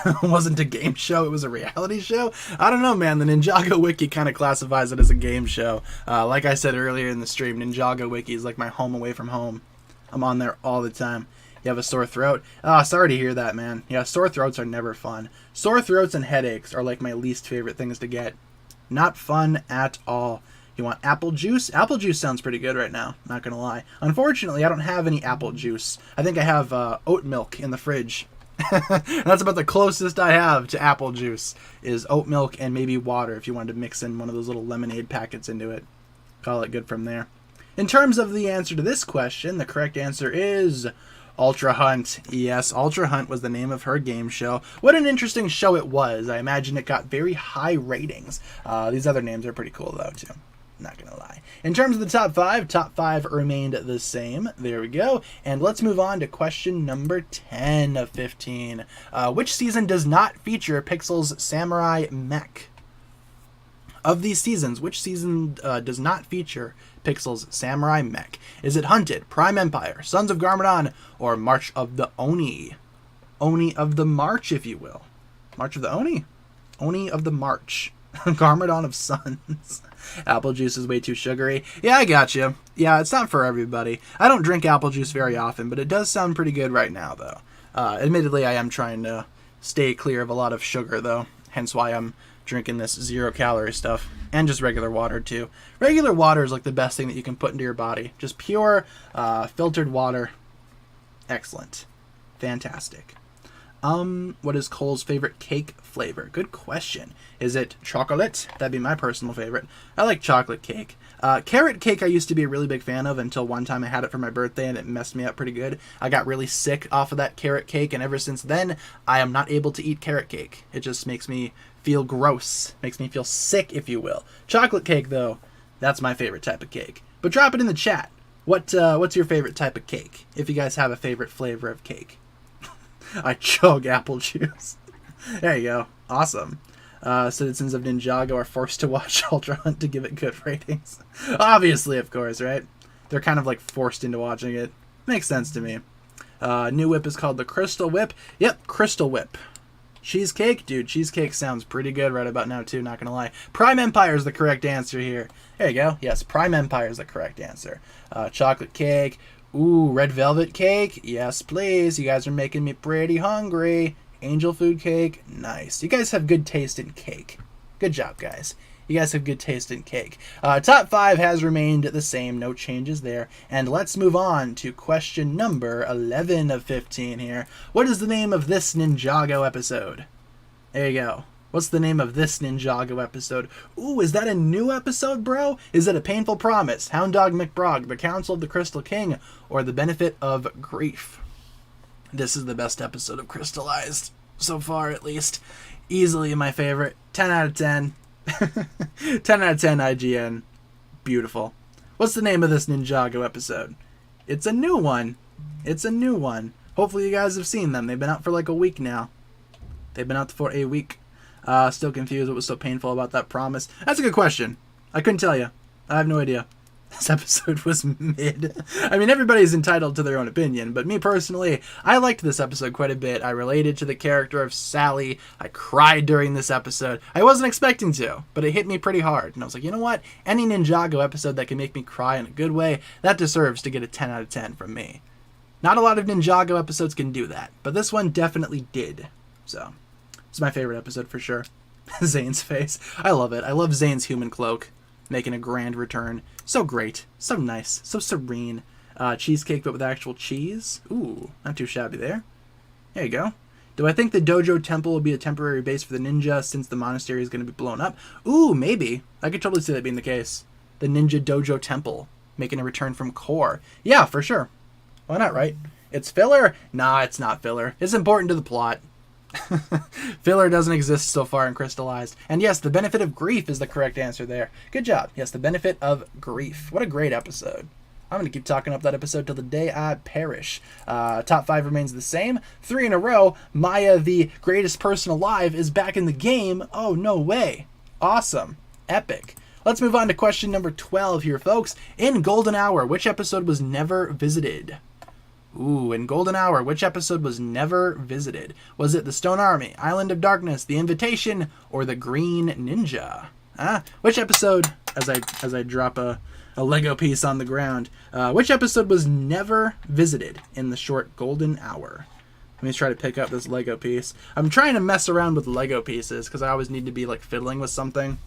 It wasn't a game show, it was a reality show? I don't know, man. The Ninjago Wiki kind of classifies it as a game show. Like I said earlier in the stream, Ninjago Wiki is like my home away from home. I'm on there all the time. You have a sore throat? Sorry to hear that, man. Yeah, sore throats are never fun. Sore throats and headaches are like my least favorite things to get. Not fun at all. You want apple juice? Apple juice sounds pretty good right now, not gonna lie. Unfortunately, I don't have any apple juice. I think I have oat milk in the fridge. That's about the closest I have to apple juice, is oat milk and maybe water if you wanted to mix in one of those little lemonade packets into it. Call it good from there. In terms of the answer to this question, the correct answer is Ultra Hunt. Yes, Ultra Hunt was the name of her game show. What an interesting show it was. I imagine it got very high ratings. These other names are pretty cool, though, too. Not gonna lie. In terms of the top 5 remained the same. There we go. And let's move on to question number 10 of 15. Which season does not feature Pixel's samurai mech? Of these seasons, which season does not feature Pixel's samurai mech? Is it Hunted, Prime Empire, Sons of Garmadon, or March of the Oni? Oni of the March, if you will. March of the Oni? Oni of the March. Garmadon of Sons. Apple juice is way too sugary. Yeah, I got you. Yeah, it's not for everybody. I don't drink apple juice very often, but it does sound pretty good right now, though. Admittedly, I am trying to stay clear of a lot of sugar, though. Hence why I'm drinking this 0-calorie stuff. And just regular water, too. Regular water is like the best thing that you can put into your body. Just pure, filtered water. Excellent. Fantastic. What is Cole's favorite cake flavor? Good question. Is it chocolate? That'd be my personal favorite. I like chocolate cake. Carrot cake I used to be a really big fan of until one time I had it for my birthday and it messed me up pretty good. I got really sick off of that carrot cake, and ever since then, I am not able to eat carrot cake. It just makes me feel gross. Makes me feel sick, if you will. Chocolate cake, though, that's my favorite type of cake. But drop it in the chat. What's your favorite type of cake? If you guys have a favorite flavor of cake. I chug apple juice. There you go. Awesome. Citizens of Ninjago are forced to watch Ultra Hunt to give it good ratings. Obviously, of course, right? They're kind of like forced into watching it. Makes sense to me. New whip is called the Crystal Whip. Yep, Crystal Whip. Cheesecake? Dude, cheesecake sounds pretty good right about now, too, not gonna lie. Prime Empire is the correct answer here. There you go. Yes, Prime Empire is the correct answer. Chocolate cake. Ooh, red velvet cake? Yes, please. You guys are making me pretty hungry. Angel food cake? Nice. You guys have good taste in cake. Good job, guys. You guys have good taste in cake. Top 5 has remained the same. No changes there. And let's move on to question number 11 of 15 here. What is the name of this Ninjago episode? There you go. What's the name of this Ninjago episode? Ooh, is that a new episode, bro? Is it A Painful Promise, Hound Dog McBrog, The Council of the Crystal King, or The Benefit of Grief? This is the best episode of Crystallized, so far at least. Easily my favorite. 10 out of 10. 10 out of 10 IGN. Beautiful. What's the name of this Ninjago episode? It's a new one. It's a new one. Hopefully you guys have seen them. They've been out for like a week now. They've been out for a week. Still confused what was so painful about that promise. That's a good question. I couldn't tell you. I have no idea. This episode was mid. I mean, everybody's entitled to their own opinion, but me personally, I liked this episode quite a bit. I related to the character of Sally. I cried during this episode. I wasn't expecting to, but it hit me pretty hard. And I was like, you know what? Any Ninjago episode that can make me cry in a good way, that deserves to get a 10 out of 10 from me. Not a lot of Ninjago episodes can do that, but this one definitely did. So, it's my favorite episode for sure. Zane's face. I love it. I love Zane's human cloak making a grand return. So great. So nice. So serene. Cheesecake, but with actual cheese. Ooh, not too shabby there. There you go. Do I think the dojo temple will be a temporary base for the ninja since the monastery is going to be blown up? Ooh, maybe. I could totally see that being the case. The ninja dojo temple making a return from core. Yeah, for sure. Why not, right? It's filler? Nah, it's not filler. It's important to the plot. Filler doesn't exist so far in Crystallized. And yes, the benefit of grief is the correct answer there. Good job. Yes, the benefit of grief. What a great episode. I'm going to keep talking up that episode till the day I perish. Top 5 remains the same. 3 in a row. Maya, the greatest person alive, is back in the game. Oh, no way. Awesome. Epic. Let's move on to question number 12 here, folks. In Golden Hour, which episode was never visited? Ooh, in Golden Hour, which episode was never visited? Was it the Stone Army, Island of Darkness, The Invitation, or the Green Ninja? Which episode, as I drop a Lego piece on the ground, which episode was never visited in the short Golden Hour? Let me try to pick up this Lego piece. I'm trying to mess around with Lego pieces because I always need to be like fiddling with something.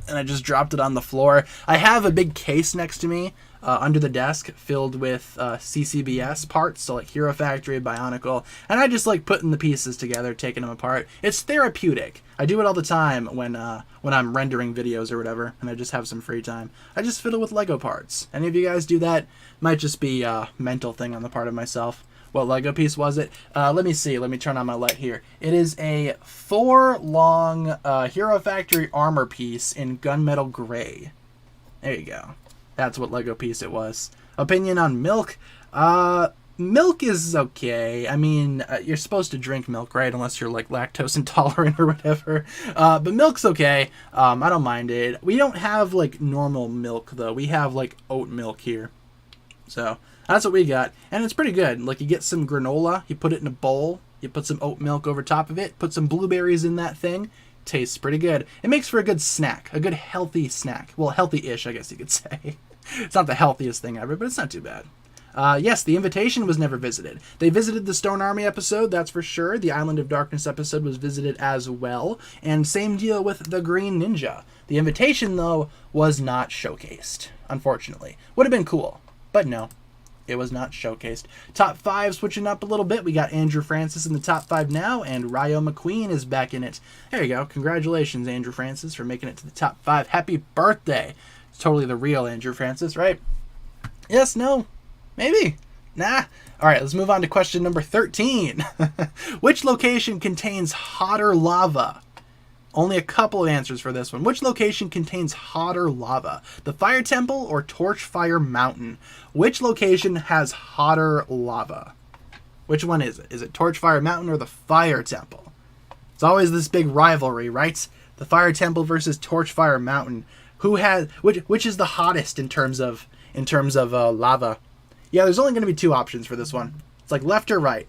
And I just dropped it on the floor. I have a big case next to me under the desk filled with CCBS parts, so like Hero Factory, Bionicle, and I just like putting the pieces together, taking them apart. It's therapeutic. I do it all the time when I'm rendering videos or whatever, and I just have some free time. I just fiddle with Lego parts. Any of you guys do that? Might just be a mental thing on the part of myself. What Lego piece was it? Let me see. Let me turn on my light here. It is a 4-long Hero Factory armor piece in gunmetal gray. There you go. That's what Lego piece it was. Opinion on milk? Milk is okay. I mean, you're supposed to drink milk, right? Unless you're like lactose intolerant or whatever. But milk's okay. I don't mind it. We don't have like normal milk though. We have like oat milk here. So that's what we got. And it's pretty good. Like you get some granola, you put it in a bowl, you put some oat milk over top of it, put some blueberries in that thing. Tastes pretty good. It makes for a good snack. A good healthy snack. Well, healthy-ish, I guess you could say. It's not the healthiest thing ever, but it's not too bad. Yes, The Invitation was never visited. They visited the Stone Army episode, that's for sure. The Island of Darkness episode was visited as well. And same deal with the Green Ninja. The Invitation, though, was not showcased, unfortunately. Would have been cool, but no. It was not showcased. Top 5 switching up a little bit. We got Andrew Francis in the top 5 now, and Ryo McQueen is back in it. There you go. Congratulations, Andrew Francis, for making it to the top 5. Happy birthday. It's totally the real Andrew Francis, right? Yes, no, maybe. Nah. All right, let's move on to question number 13. Which location contains hotter lava? Only a couple of answers for this one. Which location contains hotter lava? The Fire Temple or Torchfire Mountain? Which location has hotter lava? Which one is it? Is it Torchfire Mountain or the Fire Temple? It's always this big rivalry, right? The Fire Temple versus Torchfire Mountain. Who has which is the hottest in terms of lava? Yeah, there's only going to be 2 options for this one. It's like left or right.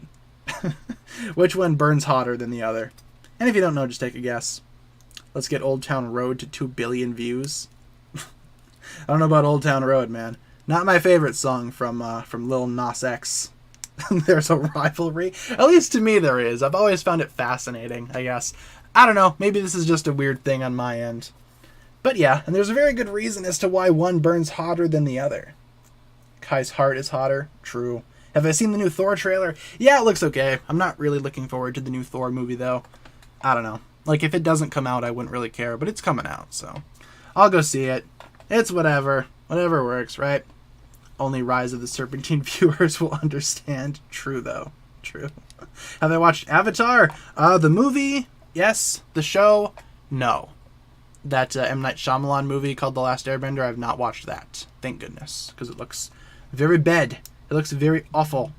Which one burns hotter than the other? And if you don't know, just take a guess. Let's get Old Town Road to 2 billion views. I don't know about Old Town Road, man. Not my favorite song from Lil Nas X. There's a rivalry. At least to me there is. I've always found it fascinating, I guess. I don't know. Maybe this is just a weird thing on my end. But yeah, and there's a very good reason as to why one burns hotter than the other. Kai's heart is hotter. True. Have I seen the new Thor trailer? Yeah, it looks okay. I'm not really looking forward to the new Thor movie, though. I don't know. Like, if it doesn't come out, I wouldn't really care, but it's coming out, so I'll go see it. It's whatever. Whatever works, right? Only Rise of the Serpentine viewers will understand. True, though. True. Have I watched Avatar? The movie? Yes. The show? No. That M. Night Shyamalan movie called The Last Airbender, I've not watched that. Thank goodness, because it looks very bad. It looks very awful.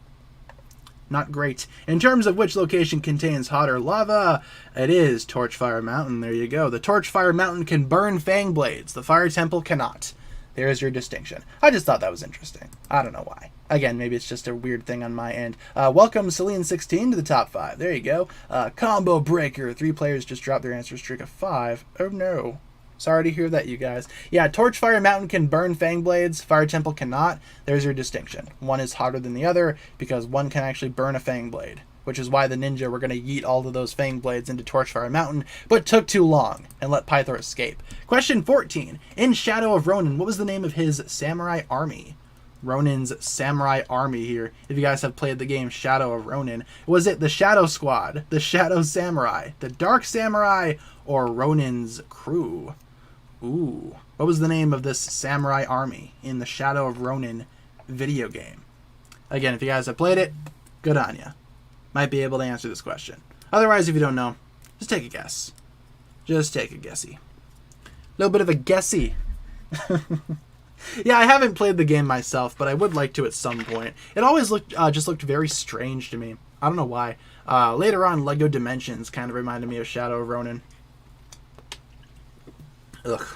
Not great. In terms of which location contains hotter lava, it is Torchfire Mountain. There you go. The Torchfire Mountain can burn fang blades. The Fire Temple cannot. There's your distinction. I just thought that was interesting. I don't know why. Again, maybe it's just a weird ththing on my end. Welcome, Celine16, to the top 5. There you go. Combo Breaker. 3 players just dropped their answer streak of 5. Oh, no. Sorry to hear that, you guys. Yeah, Torchfire Mountain can burn fang blades. Fire Temple cannot. There's your distinction. One is hotter than the other because one can actually burn a fang blade, which is why the ninja were going to yeet all of those fang blades into Torchfire Mountain, but took too long and let Pythor escape. Question 14. In Shadow of Ronin, what was the name of his samurai army? Ronin's samurai army here. If you guys have played the game Shadow of Ronin, was it the Shadow Squad, the Shadow Samurai, the Dark Samurai, or Ronin's crew? Ooh. What was the name of this samurai army in the Shadow of Ronin video game? Again, if you guys have played it, good on you. Might be able to answer this question. Otherwise, if you don't know, just take a guess. Just take a guessy. A little bit of a guessy. Yeah, I haven't played the game myself, but I would like to at some point. It always just looked very strange to me. I don't know why. Later on, Lego Dimensions kind of reminded me of Shadow of Ronin. Ugh.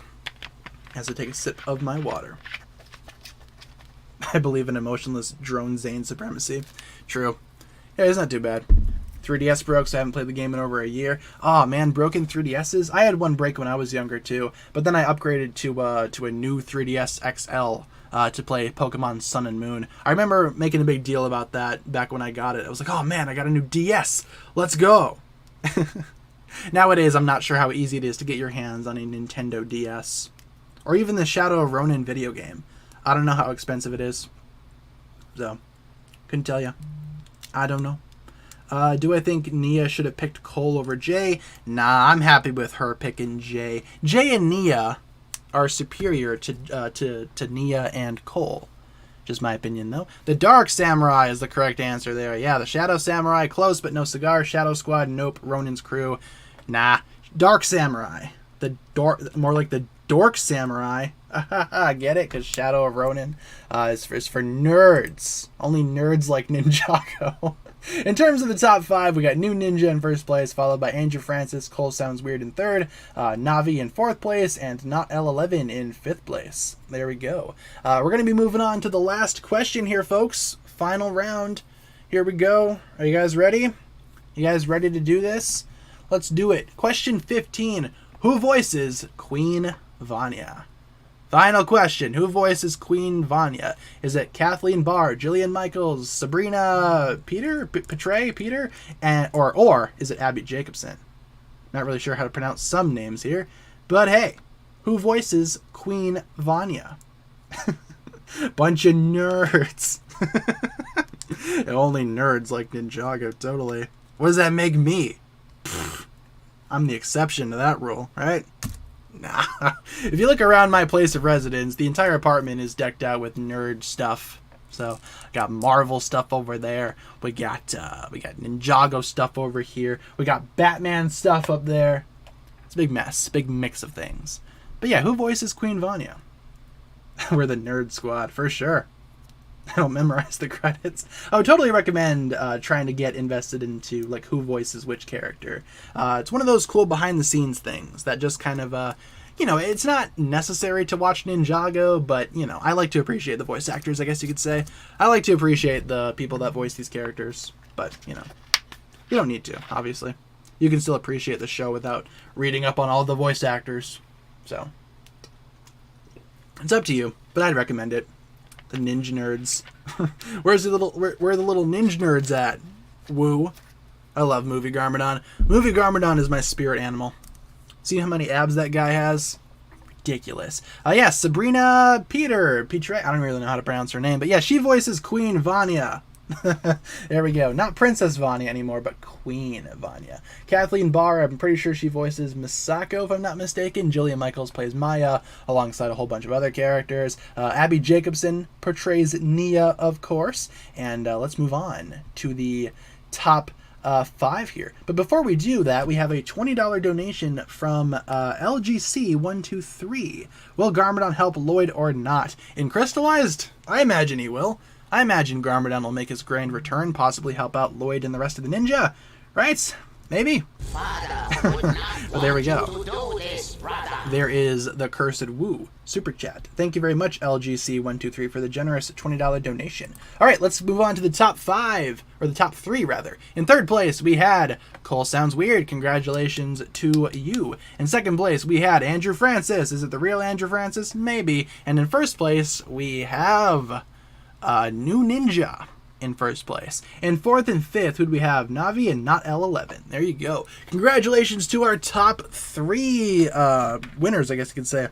As I take a sip of my water. I believe in emotionless drone Zane supremacy. True. Yeah, it's not too bad. 3DS broke, so I haven't played the game in over a year. Oh man, broken 3DSs. I had one break when I was younger too, but then I upgraded to a new 3DS XL to play Pokemon Sun and Moon. I remember making a big deal about that back when I got it. I was like, oh man, I got a new DS. Let's go. Nowadays, I'm not sure how easy it is to get your hands on a Nintendo DS. Or even the Shadow of Ronin video game. I don't know how expensive it is. So, couldn't tell you. I don't know. Do I think Nia should have picked Cole over Jay? Nah, I'm happy with her picking Jay. Jay and Nia are superior to Nia and Cole. Just my opinion, though. The Dark Samurai is the correct answer there. Yeah, the Shadow Samurai, close but no cigar. Shadow Squad, nope. Ronin's crew, nah. Dark Samurai. More like the Dork Samurai. Get it? Because Shadow of Ronin is for nerds. Only nerds like Ninjago. In terms of the top 5, we got New Ninja in first place, followed by Andrew Francis, Cole Sounds Weird in third, Navi in fourth place, and Not L11 in fifth place. There we go. We're going to be moving on to the last question here, folks. Final round. Here we go. Are you guys ready? You guys ready to do this? Let's do it. Question 15. Who voices Queen Vanya? Final question. Who voices Queen Vanya? Is it Kathleen Barr, Jillian Michaels, Sabrina Peter, Peter, or is it Abby Jacobson? Not really sure how to pronounce some names here, but hey, who voices Queen Vanya? Bunch of nerds. Only nerds like Ninjago, totally. What does that make me? I'm the exception to that rule, right? Nah. If you look around my place of residence, the entire apartment is decked out with nerd stuff. So, got Marvel stuff over there. We got Ninjago stuff over here. We got Batman stuff up there. It's a big mess, big mix of things. But yeah, who voices Queen Vanya? We're the nerd squad for sure. I don't memorize the credits. I would totally recommend trying to get invested into like who voices which character. It's one of those cool behind the scenes things that just kind of it's not necessary to watch Ninjago, but I like to appreciate the voice actors, I guess you could say. I like to appreciate the people that voice these characters, but you don't need to, obviously. You can still appreciate the show without reading up on all the voice actors. So it's up to you, but I'd recommend it. The ninja nerds. Where are the little ninja nerds at? Woo. I love Movie Garmadon. Movie Garmadon is my spirit animal. See how many abs that guy has? Ridiculous. Yeah, Sabrina Peter. I don't really know how to pronounce her name, but yeah, she voices Queen Vanya. There we go. Not Princess Vanya anymore, but Queen Vanya. Kathleen Barr, I'm pretty sure she voices Misako, if I'm not mistaken. Jillian Michaels plays Maya, alongside a whole bunch of other characters. Abby Jacobson portrays Nia, of course. And let's move on to the top 5 here. But before we do that, we have a $20 donation from LGC123. Will Garmadon help Lloyd or not? In Crystallized? I imagine he will. I imagine Garmadon will make his grand return, possibly help out Lloyd and the rest of the ninja. Right? Maybe? Well, there we go. There is the Cursed Woo Super Chat. Thank you very much, LGC123, for the generous $20 donation. All right, let's move on to the top 5, or the top 3, rather. In third place, we had Cole Sounds Weird. Congratulations to you. In second place, we had Andrew Francis. Is it the real Andrew Francis? Maybe. And in first place, we have New Ninja. In first place. In fourth and fifth, who'd we have? Navi and Not L11. There you go. Congratulations to our top 3 winners, I guess you could say.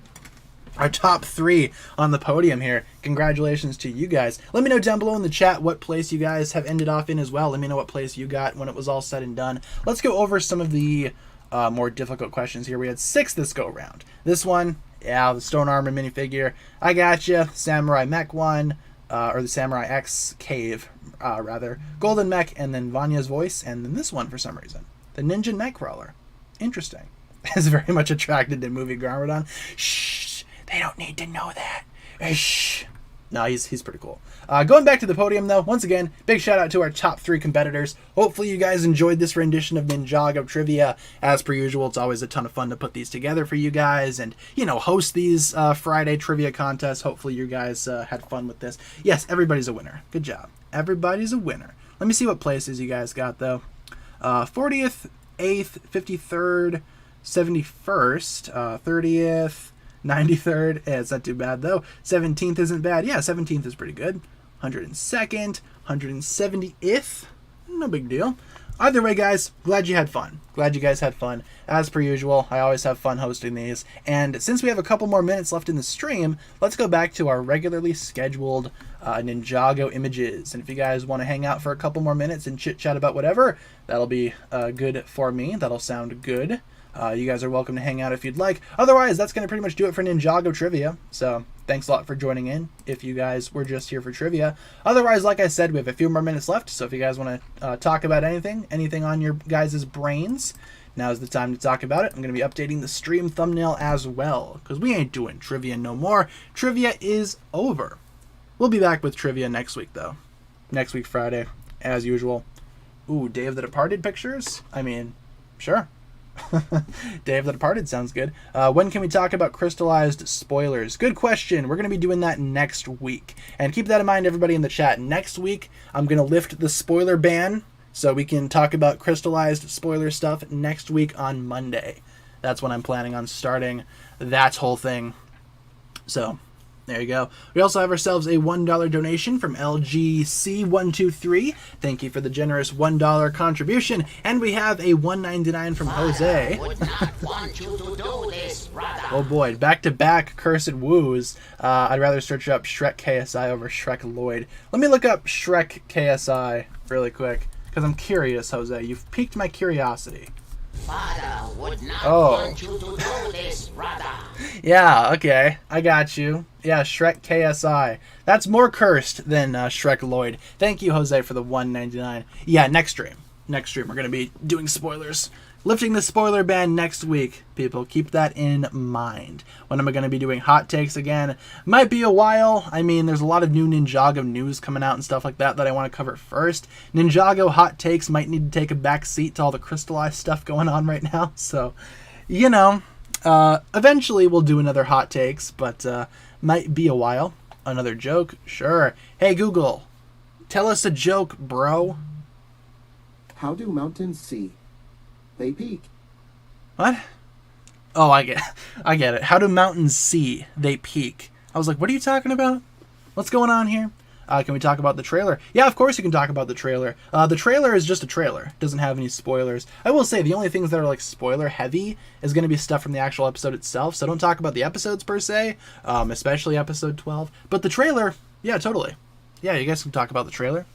Our top 3 on the podium here. Congratulations to you guys. Let me know down below in the chat what place you guys have ended off in as well. Let me know what place you got when it was all said and done. Let's go over some of the more difficult questions here. We had 6 this go round. This one, yeah, the Stone Armor minifigure. I gotcha. Samurai Mech one. Or the Samurai X Cave, rather. Golden Mech, and then Vanya's voice, and then this one for some reason. The Ninja Nightcrawler. Interesting. Is very much attracted to movie Garmadon. Shh! They don't need to know that. Shh! No, he's pretty cool. Going back to the podium, though, once again, big shout out to our top 3 competitors. Hopefully you guys enjoyed this rendition of Ninjago Trivia. As per usual, it's always a ton of fun to put these together for you guys and, you know, host these Friday trivia contests. Hopefully you guys had fun with this. Yes, everybody's a winner. Good job. Everybody's a winner. Let me see what places you guys got, though. 40th, 8th, 53rd, 71st, 30th, 93rd, it's not too bad though. 17th isn't bad. Yeah, 17th is pretty good. 102nd, 170th, no big deal. Either way, guys, glad you had fun. Glad you guys had fun. As per usual, I always have fun hosting these. And since we have a couple more minutes left in the stream, let's go back to our regularly scheduled Ninjago images. And if you guys want to hang out for a couple more minutes and chit-chat about whatever, that'll be good for me. That'll sound good. You guys are welcome to hang out if you'd like. Otherwise, that's going to pretty much do it for Ninjago Trivia. So, thanks a lot for joining in if you guys were just here for trivia. Otherwise, like I said, we have a few more minutes left. So, if you guys want to talk about anything on your guys' brains, now's the time to talk about it. I'm going to be updating the stream thumbnail as well, because we ain't doing trivia no more. Trivia is over. We'll be back with trivia next week, though. Next week, Friday, as usual. Ooh, Day of the Departed pictures? I mean, sure. Day of the Departed sounds good. When can we talk about crystallized spoilers? Good question. We're going to be doing that next week. And keep that in mind, everybody in the chat. Next week, I'm going to lift the spoiler ban so we can talk about crystallized spoiler stuff next week on Monday. That's when I'm planning on starting that whole thing. So, there you go. We also have ourselves a $1 donation from LGC123. Thank you for the generous $1 contribution. And we have a $1.99 from Jose. Would not want you to do this, brother. Oh boy, back-to-back Cursed Woos. I'd rather search up Shrek KSI over Shrek Lloyd. Let me look up Shrek KSI really quick, because I'm curious, Jose. You've piqued my curiosity. Father would not want you to do this, brother. Yeah, okay. I got you. Yeah, Shrek KSI. That's more cursed than Shrek Lloyd. Thank you, Jose, for the $1.99. Yeah, next stream. Next stream, we're going to be doing spoilers. Lifting the spoiler ban next week, people. Keep that in mind. When am I going to be doing hot takes again? Might be a while. I mean, there's a lot of new Ninjago news coming out and stuff like that I want to cover first. Ninjago hot takes might need to take a back seat to all the crystallized stuff going on right now. So, you know, eventually we'll do another hot takes, but might be a while. Another joke? Sure. Hey, Google, tell us a joke, bro. How do mountains see? They peak. What? Oh, I get it. How do mountains see? They peak. I was like, what are you talking about? What's going on here? Can we talk about the trailer? Yeah, of course you can talk about the trailer. The trailer is just a trailer. It doesn't have any spoilers. I will say the only things that are like spoiler heavy is going to be stuff from the actual episode itself. So don't talk about the episodes per se, especially episode 12. But the trailer, yeah, totally. Yeah, you guys can talk about the trailer.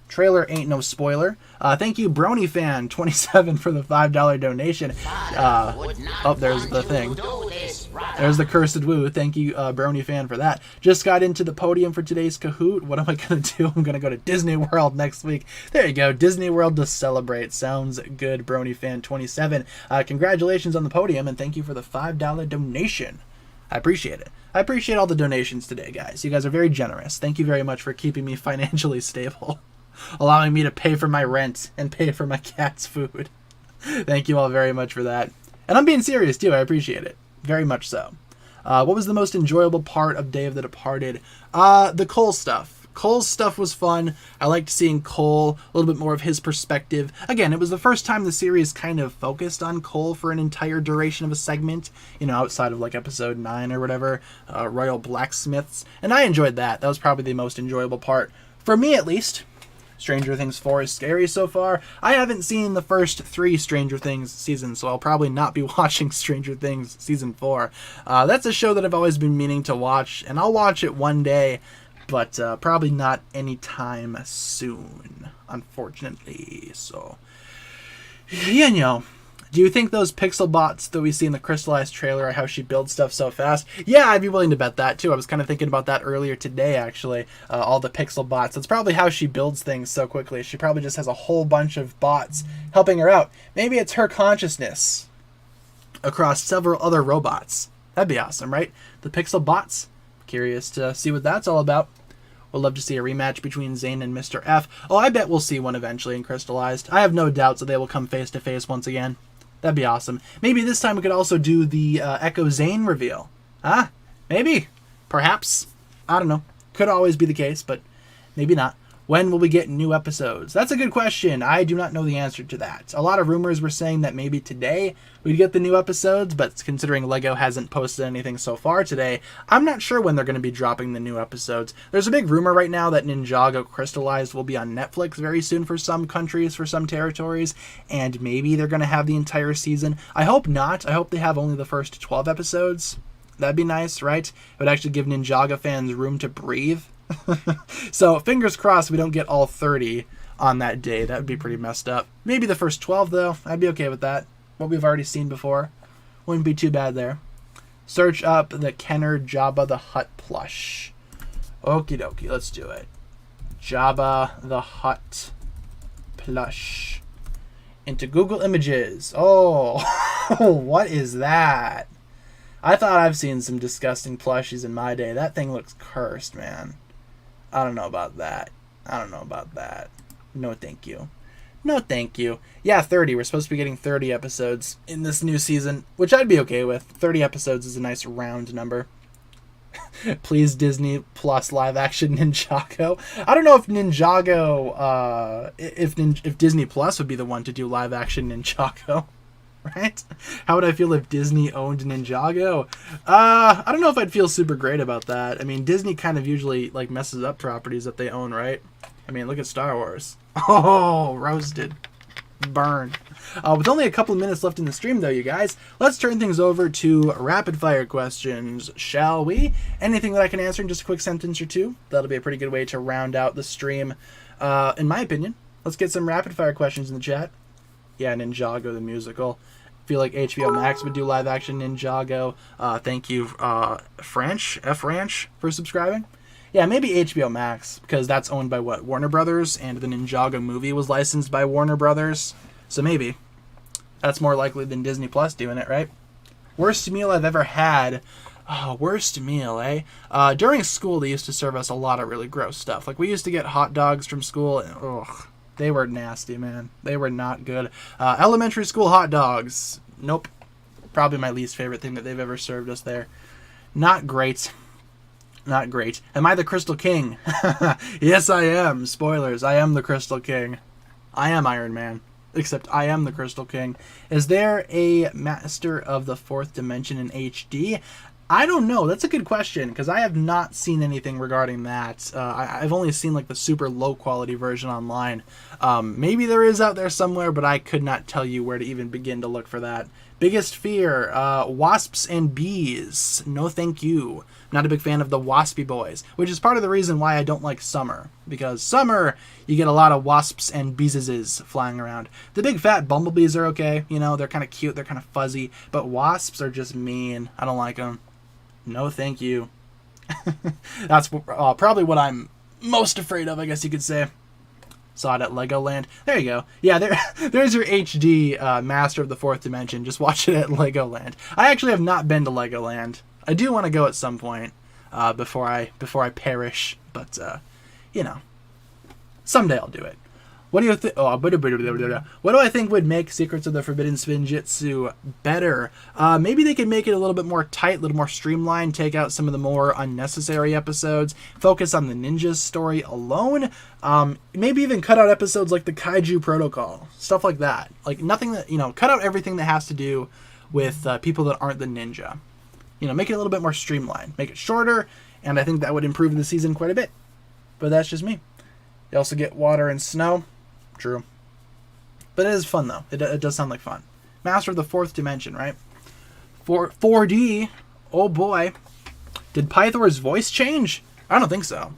Trailer ain't no spoiler. Thank you, BronyFan27 for the $5 donation. Oh, there's the thing. There's the Cursed Woo. Thank you, BronyFan, for that. Just got into the podium for today's Kahoot. What am I going to do? I'm going to go to Disney World next week. There you go. Disney World to celebrate. Sounds good, BronyFan27. Congratulations on the podium, and thank you for the $5 donation. I appreciate it. I appreciate all the donations today, guys. You guys are very generous. Thank you very much for keeping me financially stable, allowing me to pay for my rent and pay for my cat's food. Thank you all very much for that. And I'm being serious, too. I appreciate it. Very much so. What was the most enjoyable part of Day of the Departed? The Cole stuff. Cole's stuff was fun. I liked seeing Cole, a little bit more of his perspective. Again, it was the first time the series kind of focused on Cole for an entire duration of a segment, you know, outside of like episode 9 or whatever, Royal Blacksmiths. And I enjoyed that. That was probably the most enjoyable part. For me, at least. Stranger Things 4 is scary so far. I haven't seen the first 3 Stranger Things seasons, so I'll probably not be watching Stranger Things Season 4. That's a show that I've always been meaning to watch, and I'll watch it one day, but probably not anytime soon, unfortunately. So, you know. Do you think those pixel bots that we see in the Crystallized trailer are how she builds stuff so fast? Yeah, I'd be willing to bet that, too. I was kind of thinking about that earlier today, actually. All the pixel bots. That's probably how she builds things so quickly. She probably just has a whole bunch of bots helping her out. Maybe it's her consciousness across several other robots. That'd be awesome, right? The pixel bots. Curious to see what that's all about. We'll love to see a rematch between Zane and Mr. F. Oh, I bet we'll see one eventually in Crystallized. I have no doubts that they will come face-to-face once again. That'd be awesome. Maybe this time we could also do the Echo Zane reveal. Huh? Maybe. Perhaps. I don't know. Could always be the case, but maybe not. When will we get new episodes? That's a good question. I do not know the answer to that. A lot of rumors were saying that maybe today we'd get the new episodes, but considering LEGO hasn't posted anything so far today, I'm not sure when they're going to be dropping the new episodes. There's a big rumor right now that Ninjago Crystallized will be on Netflix very soon for some countries, for some territories, and maybe they're going to have the entire season. I hope not. I hope they have only the first 12 episodes. That'd be nice, right? It would actually give Ninjago fans room to breathe. So, fingers crossed we don't get all 30 on that day. That would be pretty messed up. Maybe the first 12, though. I'd be okay with that. What we've already seen before. Wouldn't be too bad there. Search up the Kenner Jabba the Hutt plush. Okie dokie, let's do it. Jabba the Hutt plush. Into Google Images. Oh, what is that? I thought I've seen some disgusting plushies in my day. That thing looks cursed, man. I don't know about that. No, thank you. No, thank you. Yeah, 30. We're supposed to be getting 30 episodes in this new season, which I'd be okay with. 30 episodes is a nice round number. Please, Disney Plus live-action Ninjago. I don't know if Ninjago, if Disney Plus would be the one to do live-action Ninjago. Right? How would I feel if Disney owned Ninjago? I don't know if I'd feel super great about that. I mean, Disney kind of usually like messes up properties that they own, right? I mean, look at Star Wars. Oh, roasted. Burn. With only a couple of minutes left in the stream, though, you guys, let's turn things over to rapid-fire questions, shall we? Anything that I can answer in just a quick sentence or two? That'll be a pretty good way to round out the stream, in my opinion. Let's get some rapid-fire questions in the chat. Yeah, Ninjago the musical. I feel like HBO Max would do live-action Ninjago. Thank you, F-Ranch, for subscribing. Yeah, maybe HBO Max, because that's owned by, what, Warner Brothers, and the Ninjago movie was licensed by Warner Brothers. So maybe. That's more likely than Disney Plus doing it, right? Worst meal I've ever had. Oh, worst meal, eh? During school, they used to serve us a lot of really gross stuff. Like, we used to get hot dogs from school, and ugh. They were nasty, man. They were not good. Elementary school hot dogs. Nope. Probably my least favorite thing that they've ever served us there. Not great. Not great. Am I the Crystal King? Yes, I am. Spoilers. I am the Crystal King. I am Iron Man. Except I am the Crystal King. Is there a Master of the Fourth Dimension in HD? I don't know. That's a good question, because I have not seen anything regarding that. I've only seen like the super low quality version online. Maybe there is out there somewhere, but I could not tell you where to even begin to look for that. Biggest fear, wasps and bees. No thank you. Not a big fan of the waspy boys, which is part of the reason why I don't like summer. Because summer, you get a lot of wasps and beeses flying around. The big fat bumblebees are okay. You know, they're kind of cute, they're kind of fuzzy. But wasps are just mean. I don't like them. No thank you. That's probably what I'm most afraid of, I guess you could say. Saw it at Legoland. There you go. Yeah, there's your HD Master of the Fourth Dimension. Just watch it at Legoland. I actually have not been to Legoland. I do want to go at some point before I perish, but you know, someday I'll do it. What do you think? Oh, what do I think would make Secrets of the Forbidden Spinjitzu better? Maybe they could make it a little bit more tight, a little more streamlined, take out some of the more unnecessary episodes, focus on the ninja's story alone. Maybe even cut out episodes like the Kaiju Protocol, stuff like that. Like nothing that, cut out everything that has to do with people that aren't the ninja. Make it a little bit more streamlined, make it shorter, and I think that would improve the season quite a bit. But that's just me. You also get water and snow. True. But it is fun, though. It does sound like fun. Master of the Fourth Dimension, right? 4D. Oh, boy. Did Pythor's voice change? I don't think so.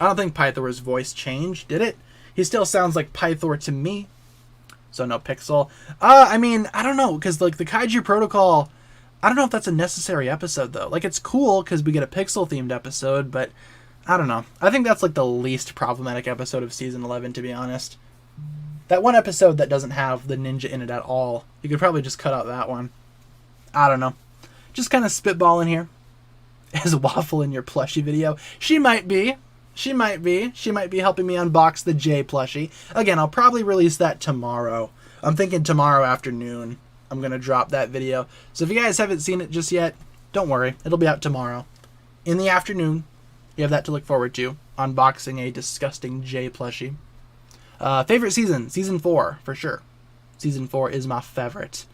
I don't think Pythor's voice changed, did it? He still sounds like Pythor to me. So no Pixel. I mean, I don't know, because like the Kaiju Protocol, I don't know if that's a necessary episode, though. Like, it's cool because we get a Pixel-themed episode, but I don't know. I think that's like the least problematic episode of Season 11, to be honest. That one episode that doesn't have the ninja in it at all, you could probably just cut out that one. I don't know. Just kind of spitballing here. Is Waffle in your plushie video? She might be. She might be. She might be helping me unbox the J plushie. Again, I'll probably release that tomorrow. I'm thinking tomorrow afternoon I'm going to drop that video. So if you guys haven't seen it just yet, don't worry. It'll be out tomorrow. In the afternoon, you have that to look forward to. Unboxing a disgusting J plushie. Favorite season? Season 4, for sure. Season 4 is my favorite.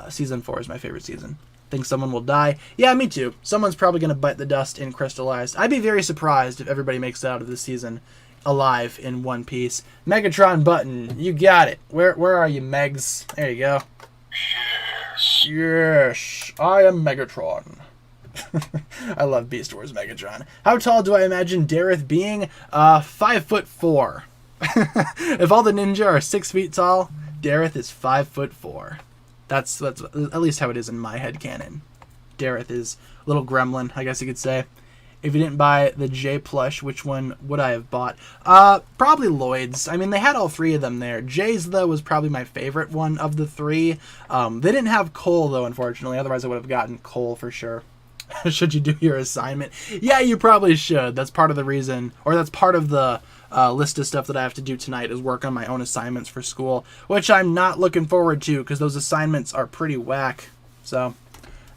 Season 4 is my favorite season. Think someone will die? Yeah, me too. Someone's probably going to bite the dust in Crystallized. I'd be very surprised if everybody makes it out of this season alive in one piece. Megatron button. You got it. Where are you, Megs? There you go. Yes. I am Megatron. I love Beast Wars Megatron. How tall do I imagine Dareth being? 5'4". If all the ninja are 6 feet tall, Dareth is 5'4". That's at least how it is in my headcanon. Dareth is a little gremlin, I guess you could say. If you didn't buy the J plush, which one would I have bought? Probably Lloyd's. I mean, they had all three of them there. Jay's, though, was probably my favorite one of the three. They didn't have Cole, though, unfortunately. Otherwise, I would have gotten Cole for sure. Should you do your assignment? Yeah, you probably should. That's part of the reason, or that's part of the list of stuff that I have to do tonight is work on my own assignments for school, which I'm not looking forward to because those assignments are pretty whack. So,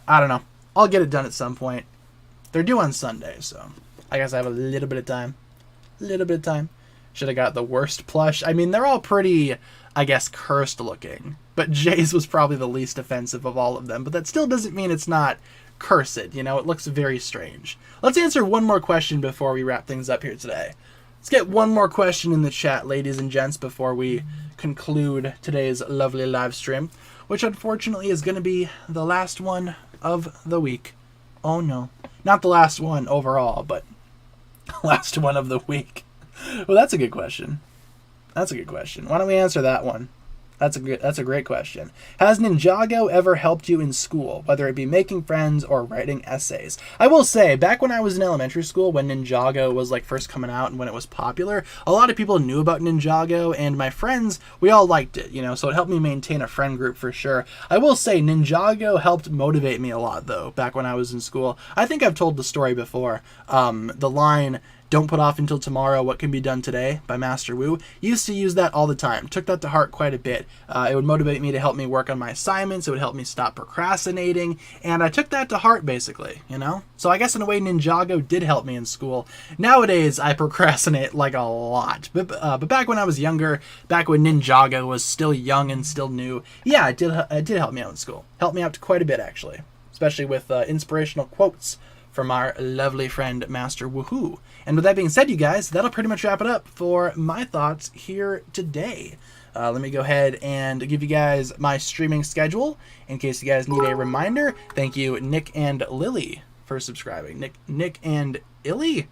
I don't know. I'll get it done at some point. They're due on Sunday, so I guess I have a little bit of time. Should have got the worst plush. I mean, they're all pretty, I guess, cursed looking. But Jay's was probably the least offensive of all of them. But that still doesn't mean it's not cursed, It looks very strange. Let's answer one more question before we wrap things up here today. Let's get one more question in the chat, ladies and gents, before we conclude today's lovely live stream, which unfortunately is going to be the last one of the week. Oh no. Not the last one overall, but last one of the week. Well, that's a good question. Why don't we answer that one? That's a great question. Has Ninjago ever helped you in school, whether it be making friends or writing essays? I will say, back when I was in elementary school, when Ninjago was like first coming out and when it was popular, a lot of people knew about Ninjago, and my friends, we all liked it, so it helped me maintain a friend group for sure. I will say, Ninjago helped motivate me a lot, though, back when I was in school. I think I've told the story before. The line, "Don't put off until tomorrow what can be done today" by Master Wu. Used to use that all the time. Took that to heart quite a bit. It would motivate me to help me work on my assignments. It would help me stop procrastinating. And I took that to heart, basically, So I guess in a way, Ninjago did help me in school. Nowadays, I procrastinate like a lot. But back when I was younger, back when Ninjago was still young and still new, yeah, it did help me out in school. Helped me out quite a bit, actually. Especially with inspirational quotes from our lovely friend, Master Woohoo. And with that being said, you guys, that'll pretty much wrap it up for my thoughts here today. Let me go ahead and give you guys my streaming schedule in case you guys need a reminder. Thank you, Nick and Lily, for subscribing. Nick and Illy?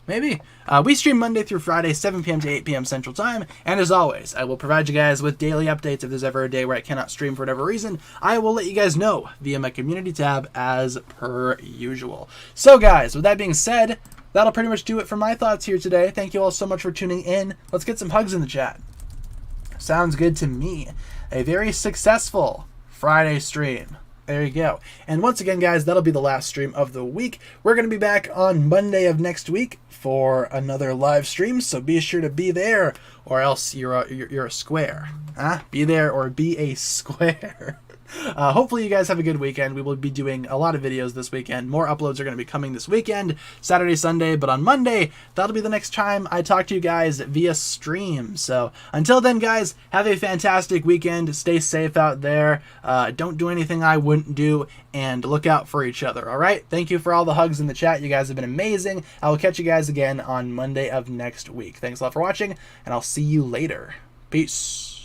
Maybe. We stream Monday through Friday, 7 p.m. to 8 p.m. Central Time. And as always, I will provide you guys with daily updates. If there's ever a day where I cannot stream for whatever reason, I will let you guys know via my community tab as per usual. So guys, with that being said, that'll pretty much do it for my thoughts here today. Thank you all so much for tuning in. Let's get some hugs in the chat. Sounds good to me. A very successful Friday stream. There you go. And once again, guys, that'll be the last stream of the week. We're going to be back on Monday of next week for another live stream, so be sure to be there, or else you're a square. Huh? Be there or be a square. Hopefully you guys have a good weekend. We will be doing a lot of videos this weekend. More uploads are going to be coming this weekend, Saturday, Sunday, but on Monday, that'll be the next time I talk to you guys via stream. So until then, guys, have a fantastic weekend. Stay safe out there. Don't do anything I wouldn't do, and look out for each other, all right? Thank you for all the hugs in the chat. You guys have been amazing. I will catch you guys again on Monday of next week. Thanks a lot for watching, and I'll see you later. Peace.